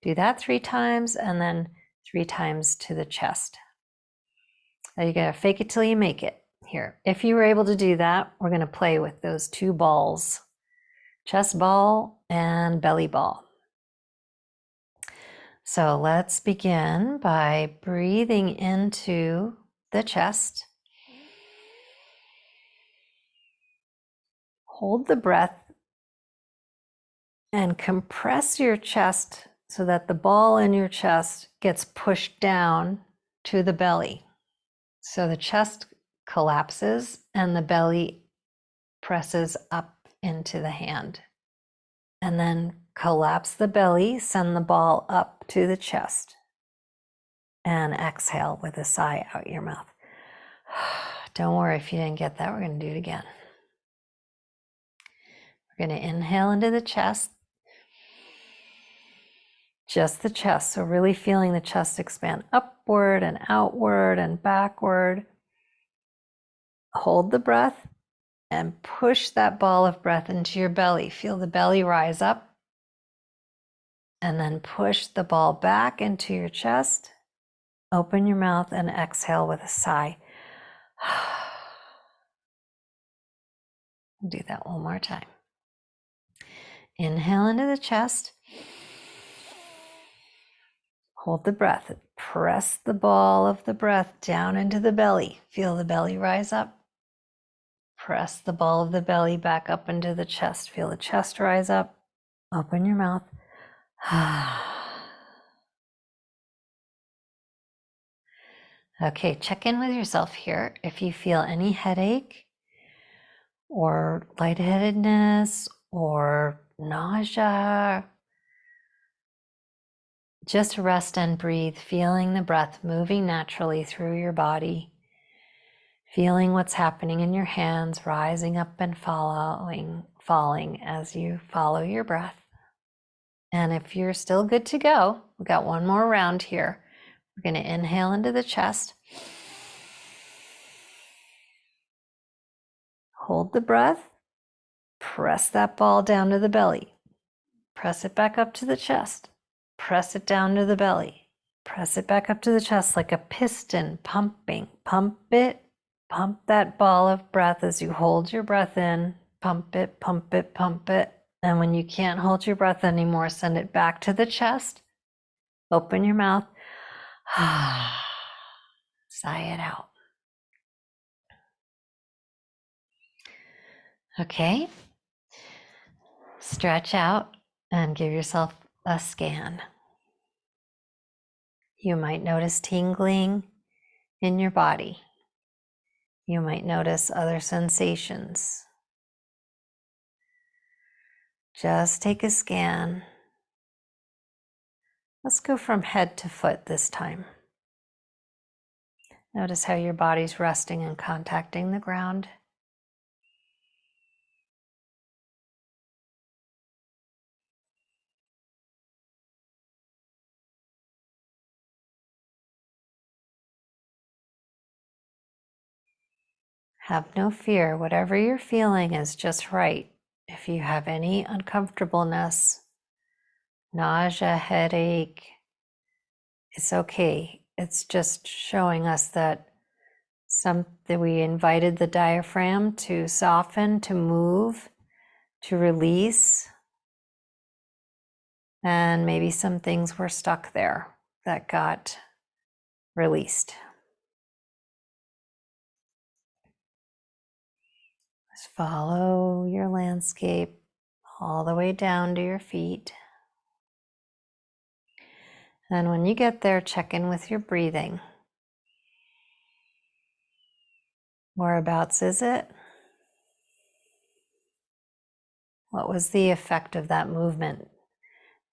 Do that 3 times, and then 3 times to the chest. Now you gotta fake it till you make it here. If you were able to do that, we're gonna play with those 2 balls, chest ball and belly ball. So let's begin by breathing into the chest. Hold the breath and compress your chest so that the ball in your chest gets pushed down to the belly. So the chest collapses and the belly presses up into the hand. And then collapse the belly, send the ball up to the chest. And exhale with a sigh out your mouth. Don't worry if you didn't get that, we're going to do it again. We're going to inhale into the chest. Just the chest, so really feeling the chest expand upward and outward and backward. Hold the breath and push that ball of breath into your belly. Feel the belly rise up. And then push the ball back into your chest. Open your mouth and exhale with a sigh. Do that one more time. Inhale into the chest. Hold the breath. Press the ball of the breath down into the belly. Feel the belly rise up. Press the ball of the belly back up into the chest. Feel the chest rise up. Open your mouth. Okay, check in with yourself here. If you feel any headache or lightheadedness or nausea, just rest and breathe, feeling the breath moving naturally through your body, feeling what's happening in your hands, rising up and falling as you follow your breath. And if you're still good to go, we've got one more round here. We're going to inhale into the chest. Hold the breath. Press that ball down to the belly. Press it back up to the chest. Press it down to the belly. Press it back up to the chest like a piston pumping. Pump it. Pump that ball of breath as you hold your breath in. Pump it, pump it, pump it. And when you can't hold your breath anymore, send it back to the chest. Open your mouth. Sigh it out. Okay. Stretch out and give yourself a scan. You might notice tingling in your body. You might notice other sensations. Just take a scan. Let's go from head to foot this time. Notice how your body's resting and contacting the ground. Have no fear. Whatever you're feeling is just right. If you have any uncomfortableness, nausea, headache, it's okay. It's just showing us that we invited the diaphragm to soften, to move, to release. And maybe some things were stuck there that got released. Just follow your landscape all the way down to your feet. And when you get there, check in with your breathing. Whereabouts is it? What was the effect of that movement?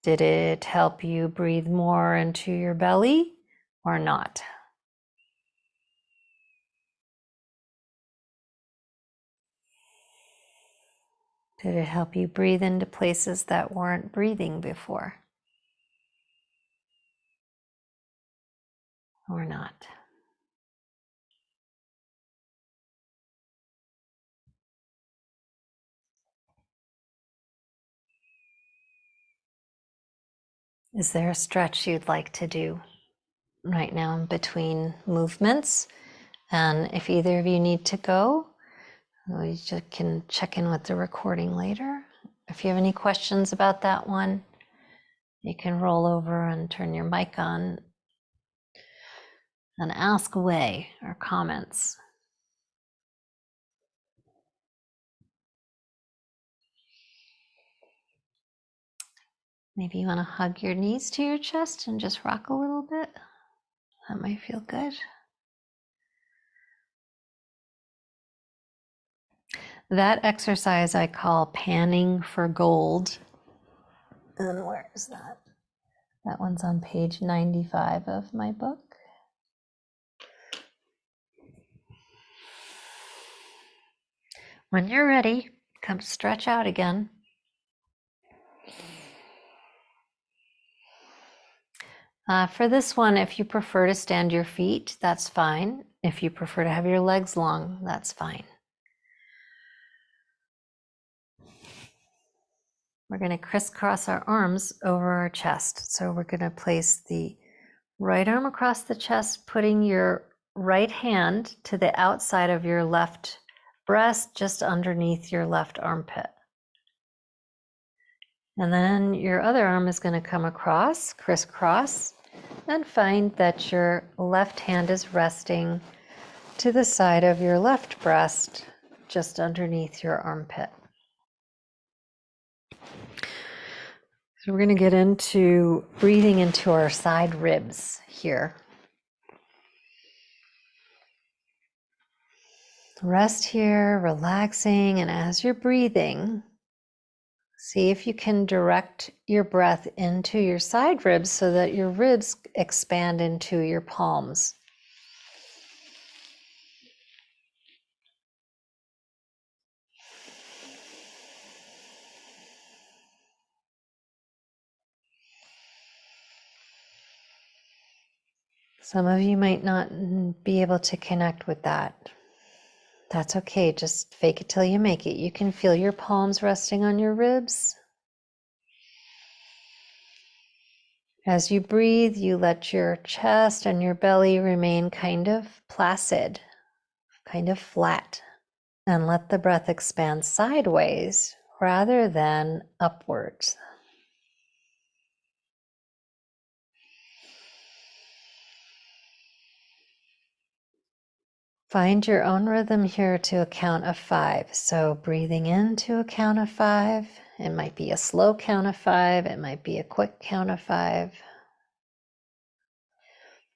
Did it help you breathe more into your belly or not? Did it help you breathe into places that weren't breathing before? Or not? Is there a stretch you'd like to do right now in between movements? And if either of you need to go, we just can check in with the recording later. If you have any questions about that one, you can roll over and turn your mic on and ask away or comments. Maybe you want to hug your knees to your chest and just rock a little bit. That might feel good. That exercise I call panning for gold. And where is that? That one's on page 95 of my book. When you're ready, come stretch out again. For this one, if you prefer to stand your feet, that's fine. If you prefer to have your legs long, that's fine. We're going to crisscross our arms over our chest. So we're going to place the right arm across the chest, putting your right hand to the outside of your left breast, just underneath your left armpit. And then your other arm is going to come across, crisscross, and find that your left hand is resting to the side of your left breast, just underneath your armpit. So we're going to get into breathing into our side ribs here. Rest here, relaxing, and as you're breathing, see if you can direct your breath into your side ribs so that your ribs expand into your palms. Some of you might not be able to connect with that. That's okay. Just fake it till you make it. You can feel your palms resting on your ribs. As you breathe, you let your chest and your belly remain kind of placid, kind of flat, and let the breath expand sideways rather than upwards. Find your own rhythm here to a count of 5. So breathing in to a count of 5. It might be a slow count of 5. It might be a quick count of 5.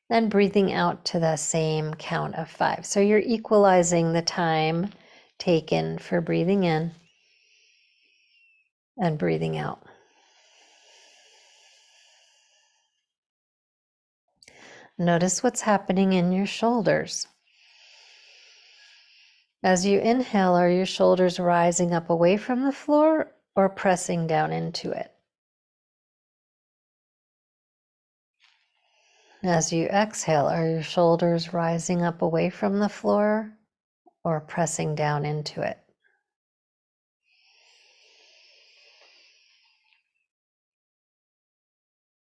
And breathing out to the same count of 5. So you're equalizing the time taken for breathing in and breathing out. Notice what's happening in your shoulders. As you inhale, are your shoulders rising up away from the floor or pressing down into it? As you exhale, are your shoulders rising up away from the floor or pressing down into it?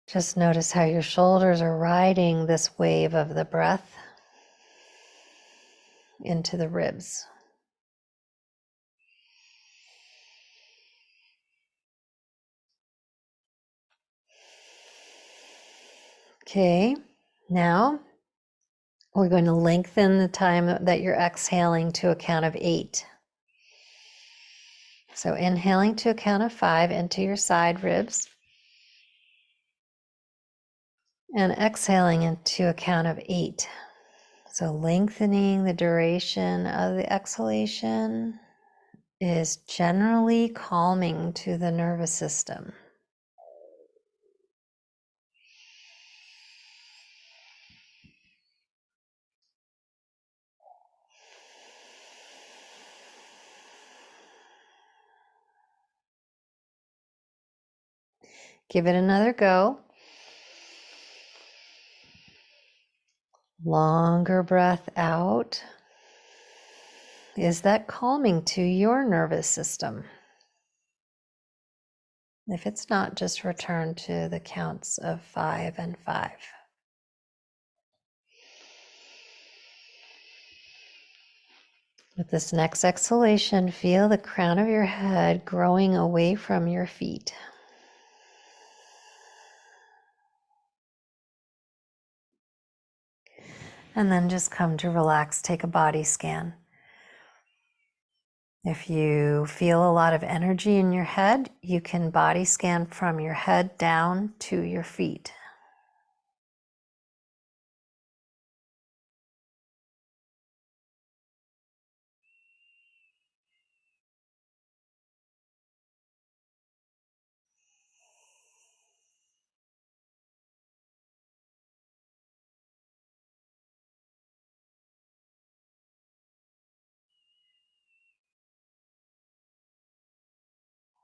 Just notice how your shoulders are riding this wave of the breath into the ribs. Okay, now we're going to lengthen the time that you're exhaling to a count of 8. So inhaling to a count of 5 into your side ribs and exhaling into a count of 8. So lengthening the duration of the exhalation is generally calming to the nervous system. Give it another go. Longer breath out. Is that calming to your nervous system? If it's not, just return to the counts of 5 and 5. With this next exhalation, feel the crown of your head growing away from your feet. And then just come to relax, take a body scan. If you feel a lot of energy in your head, you can body scan from your head down to your feet.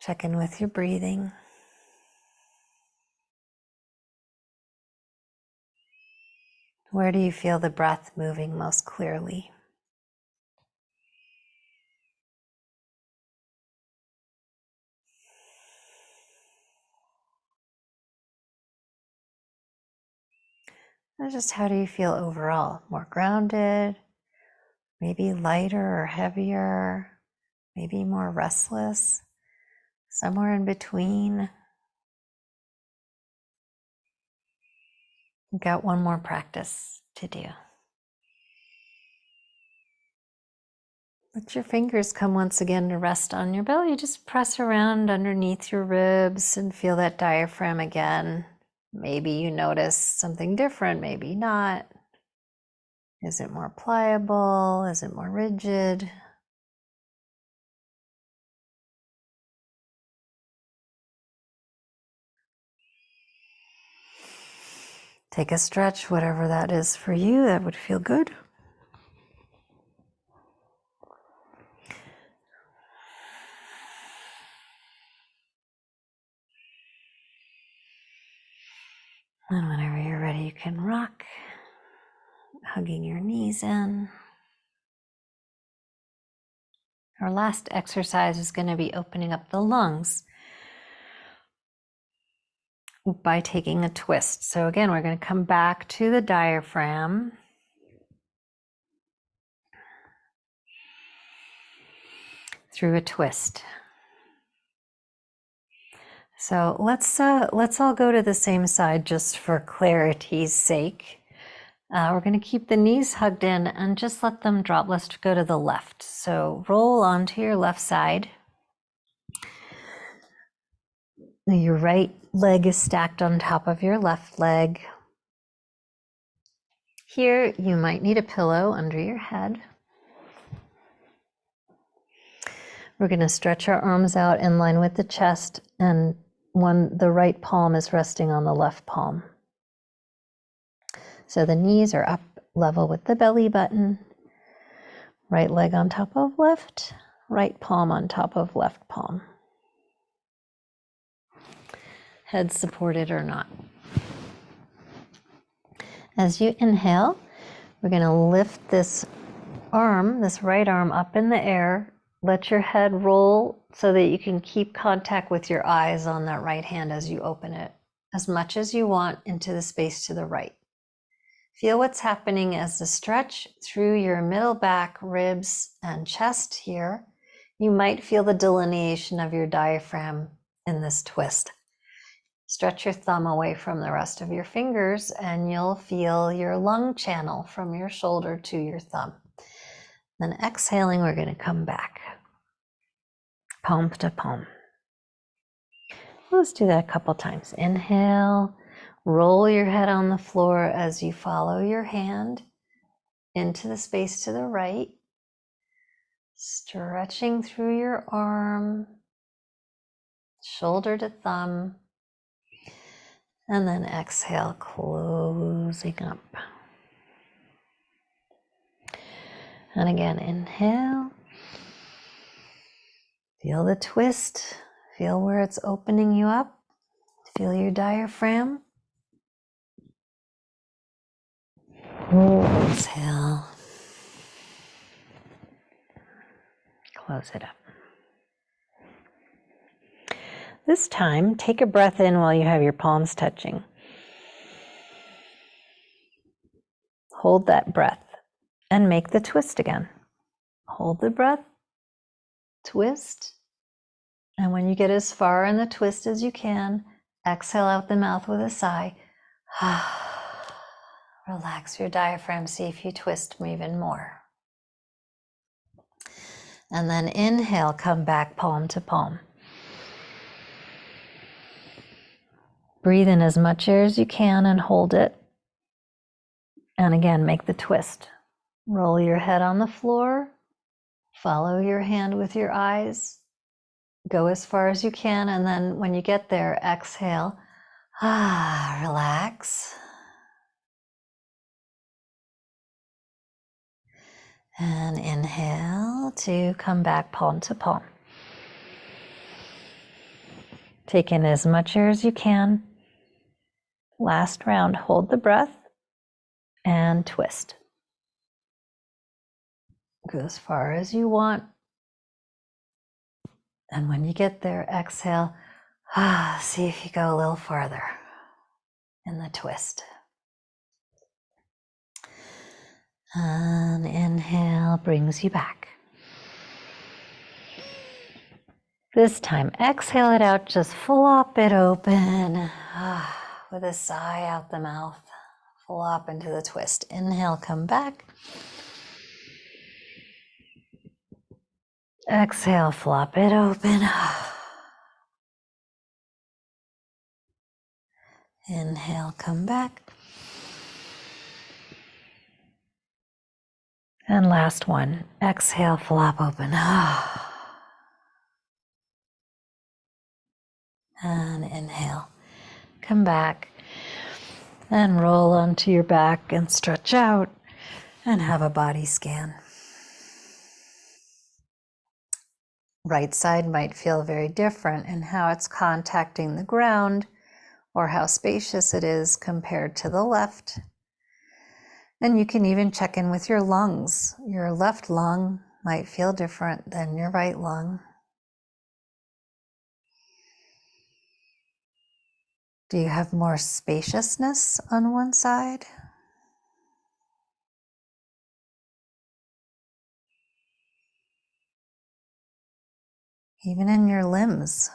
Check in with your breathing. Where do you feel the breath moving most clearly? Just how do you feel overall? More grounded, maybe lighter or heavier, maybe more restless, somewhere in between. We've got one more practice to do. Let your fingers come once again to rest on your belly. Just press around underneath your ribs and feel that diaphragm again. Maybe you notice something different, maybe not. Is it more pliable? Is it more rigid? Take a stretch, whatever that is for you, that would feel good. And whenever you're ready, you can rock, hugging your knees in. Our last exercise is going to be opening up the lungs by taking a twist. So again, we're going to come back to the diaphragm. Through a twist. So let's all go to the same side just for clarity's sake. We're going to keep the knees hugged in and just let them drop. Let's go to the left. So roll onto your left side. Your right leg is stacked on top of your left leg. Here, you might need a pillow under your head. We're going to stretch our arms out in line with the chest, and the right palm is resting on the left palm. So the knees are up level with the belly button. Right leg on top of left, right palm on top of left palm. Head supported or not. As you inhale, we're going to lift this right arm up in the air. Let your head roll so that you can keep contact with your eyes on that right hand as you open it, as much as you want into the space to the right. Feel what's happening as the stretch through your middle back, ribs, and chest here. You might feel the delineation of your diaphragm in this twist. Stretch your thumb away from the rest of your fingers and you'll feel your lung channel from your shoulder to your thumb. Then exhaling, we're going to come back. Palm to palm. Let's do that a couple times. Inhale, roll your head on the floor as you follow your hand into the space to the right. Stretching through your arm, shoulder to thumb. And then exhale, closing up. And again, inhale. Feel the twist. Feel where it's opening you up. Feel your diaphragm. Exhale. Close it up. This time, take a breath in while you have your palms touching. Hold that breath and make the twist again. Hold the breath, twist, and when you get as far in the twist as you can, exhale out the mouth with a sigh. Relax your diaphragm, see if you twist even more. And then inhale, come back palm to palm. Breathe in as much air as you can and hold it. And again, make the twist. Roll your head on the floor. Follow your hand with your eyes. Go as far as you can. And then when you get there, exhale. Relax. And inhale to come back palm to palm. Take in as much air as you can. Last round, hold the breath and twist. Go as far as you want. And when you get there, exhale. See if you go a little farther in the twist. And inhale brings you back. This time, exhale it out, just flop it open. With a sigh out the mouth, flop into the twist. Inhale, come back. Exhale, flop it open. Inhale, come back. And last one, exhale, flop open. And inhale, come back and roll onto your back and stretch out and have a body scan. Right side might feel very different in how it's contacting the ground or how spacious it is compared to the left. And you can even check in with your lungs. Your left lung might feel different than your right lung. Do you have more spaciousness on one side? Even in your limbs.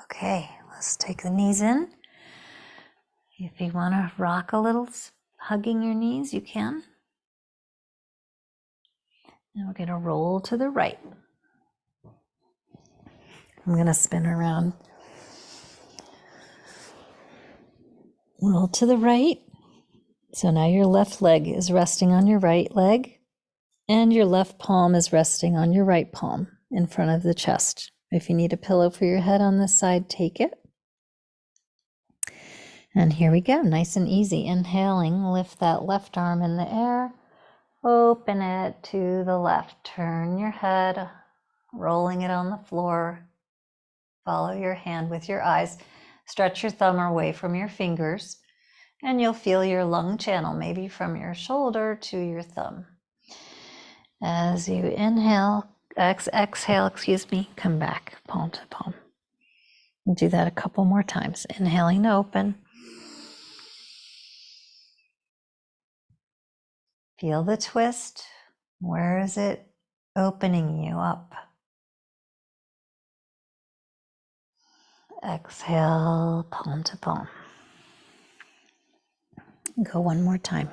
Okay, let's take the knees in. If you want to rock a little, hugging your knees, you can. And we're going to roll to the right. I'm going to spin around. Roll to the right. So now your left leg is resting on your right leg, and your left palm is resting on your right palm in front of the chest. If you need a pillow for your head on this side, take it. And here we go, nice and easy. Inhaling, lift that left arm in the air, open it to the left. Turn your head, rolling it on the floor. Follow your hand with your eyes. Stretch your thumb away from your fingers, and you'll feel your lung channel, maybe from your shoulder to your thumb. As you inhale, exhale, come back, palm to palm. We'll do that a couple more times. Inhaling to open. Feel the twist. Where is it opening you up? Exhale, palm to palm. Go one more time.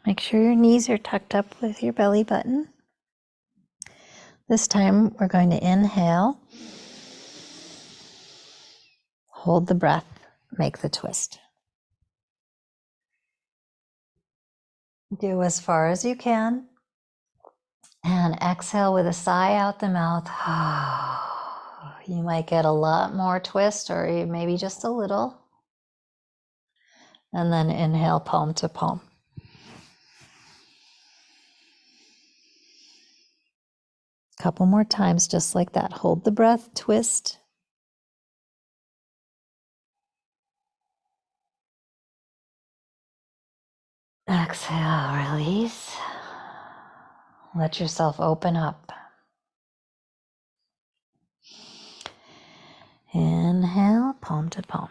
Make sure your knees are tucked up with your belly button. This time we're going to inhale, hold the breath, make the twist. Do as far as you can, and exhale with a sigh out the mouth. You might get a lot more twist, or maybe just a little. And then inhale, palm to palm. Couple more times, just like that. Hold the breath, twist. Exhale, release. Let yourself open up. Inhale, palm to palm.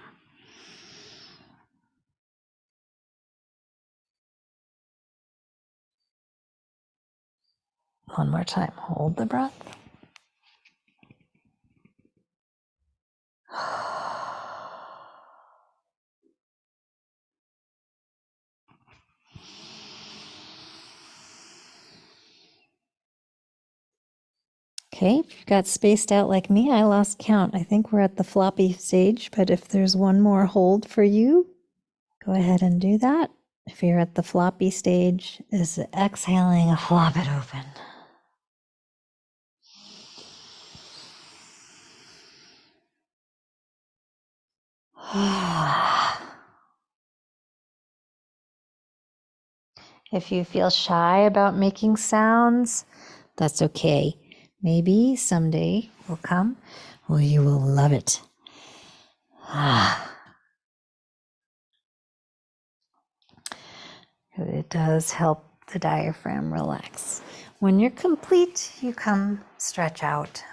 One more time. Hold the breath. Okay, if you've got spaced out like me, I lost count. I think we're at the floppy stage, but if there's one more hold for you, go ahead and do that. If you're at the floppy stage, is exhaling, flop it open. If you feel shy about making sounds, that's okay. maybe someday will come where you will love it. It does help the diaphragm relax. When you're complete, you come stretch out.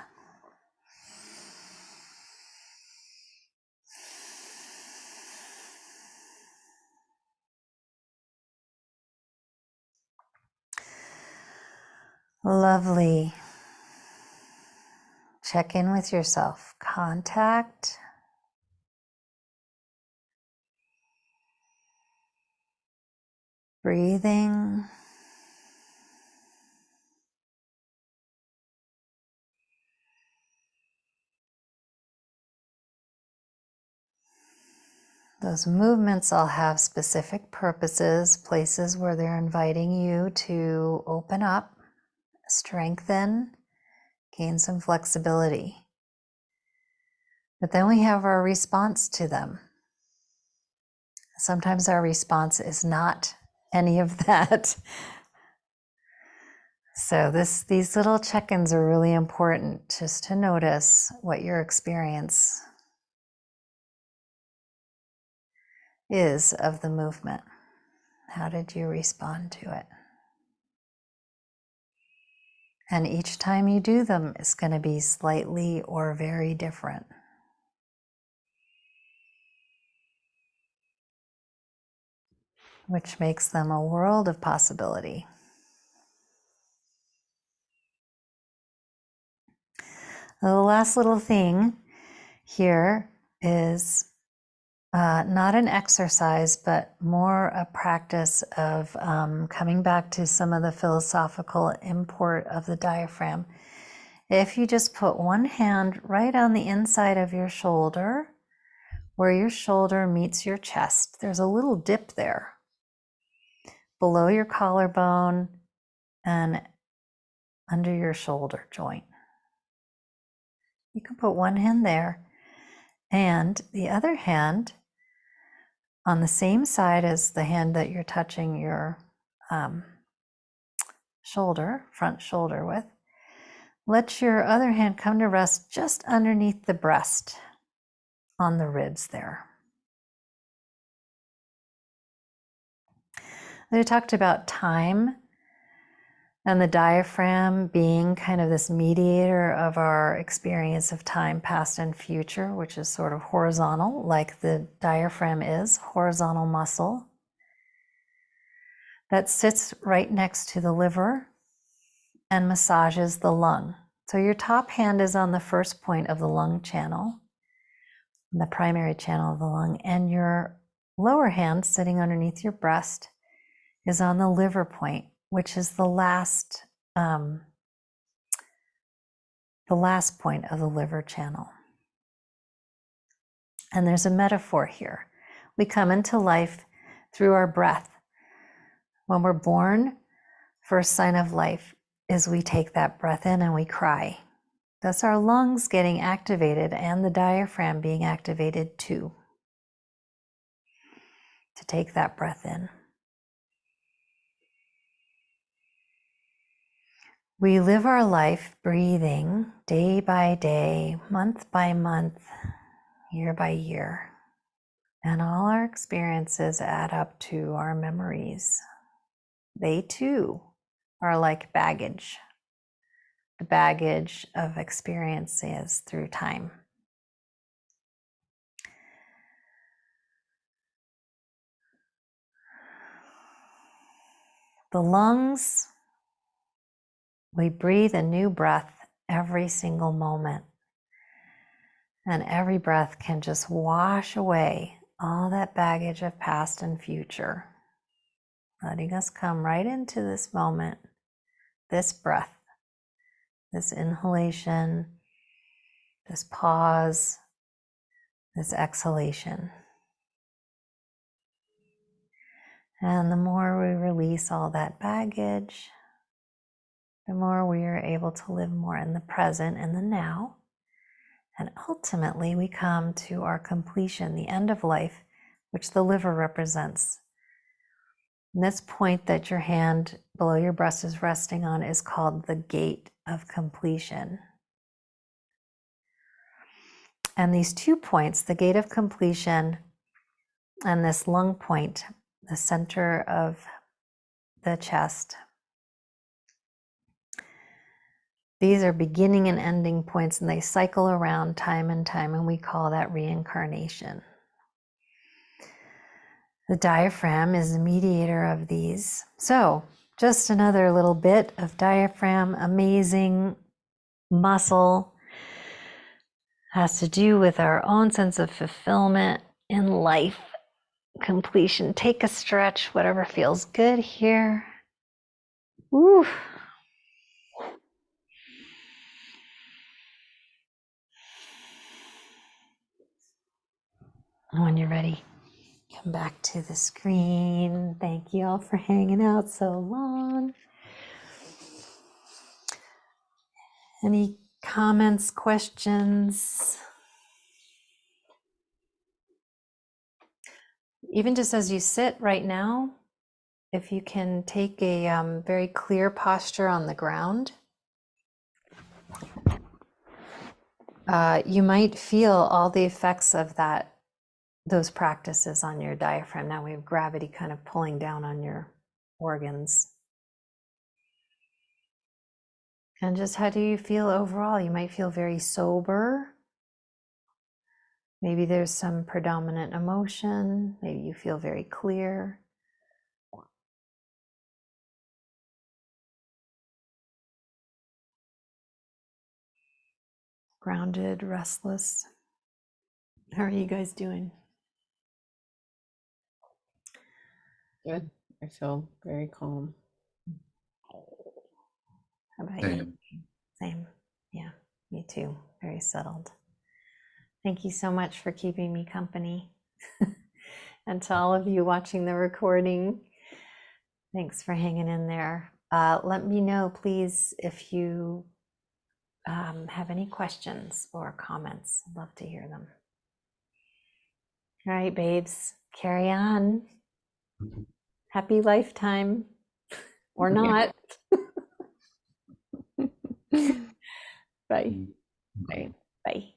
Lovely. Check in with yourself. Contact. Breathing. Those movements all have specific purposes, places where they're inviting you to open up, strengthen, gain some flexibility. But then we have our response to them. Sometimes our response is not any of that. So these little check-ins are really important, just to notice what your experience is of the movement. How did you respond to it? And each time you do them, it's going to be slightly or very different. Which makes them a world of possibility. The last little thing here is not an exercise, but more a practice of coming back to some of the philosophical import of the diaphragm. If you just put one hand right on the inside of your shoulder, where your shoulder meets your chest, there's a little dip there, below your collarbone and under your shoulder joint. You can put one hand there and the other hand on the same side as the hand that you're touching your shoulder, front shoulder with. Let your other hand come to rest just underneath the breast on the ribs there. We talked about time and the diaphragm being kind of this mediator of our experience of time, past and future, which is sort of horizontal, like the diaphragm is, horizontal muscle that sits right next to the liver and massages the lung. So your top hand is on the first point of the lung channel, the primary channel of the lung, and your lower hand sitting underneath your breast is on the liver point, which is the last point of the liver channel. And there's a metaphor here. We come into life through our breath. When we're born, first sign of life is we take that breath in and we cry. That's our lungs getting activated and the diaphragm being activated too, to take that breath in. We live our life breathing day by day, month by month, year by year. And all our experiences add up to our memories. They too are like baggage, the baggage of experiences through time. The lungs, we breathe a new breath every single moment. And every breath can just wash away all that baggage of past and future, letting us come right into this moment, this breath, this inhalation, this pause, this exhalation. And the more we release all that baggage, the more we are able to live more in the present and the now. And ultimately, we come to our completion, the end of life, which the liver represents. And this point that your hand below your breast is resting on is called the gate of completion. And these 2 points, the gate of completion and this lung point, the center of the chest, these are beginning and ending points, and they cycle around time and time, and we call that reincarnation. The diaphragm is the mediator of these. So just another little bit of diaphragm, amazing muscle, has to do with our own sense of fulfillment in life, completion. Take a stretch, whatever feels good here. Woo. And when you're ready, come back to the screen. Thank you all for hanging out so long. Any comments, questions? Even just as you sit right now, if you can take a very clear posture on the ground, you might feel all the effects of those practices on your diaphragm. Now we have gravity kind of pulling down on your organs. And just how do you feel overall? You might feel very sober. Maybe there's some predominant emotion. Maybe you feel very clear. Grounded, restless. How are you guys doing? Good. I feel very calm. How about you? Same. Same. Yeah, me too. Very settled. Thank you so much for keeping me company. And to all of you watching the recording, thanks for hanging in there. Let me know, please, if you have any questions or comments. I'd love to hear them. All right, babes, carry on. Happy lifetime or not. Bye. Right. Bye.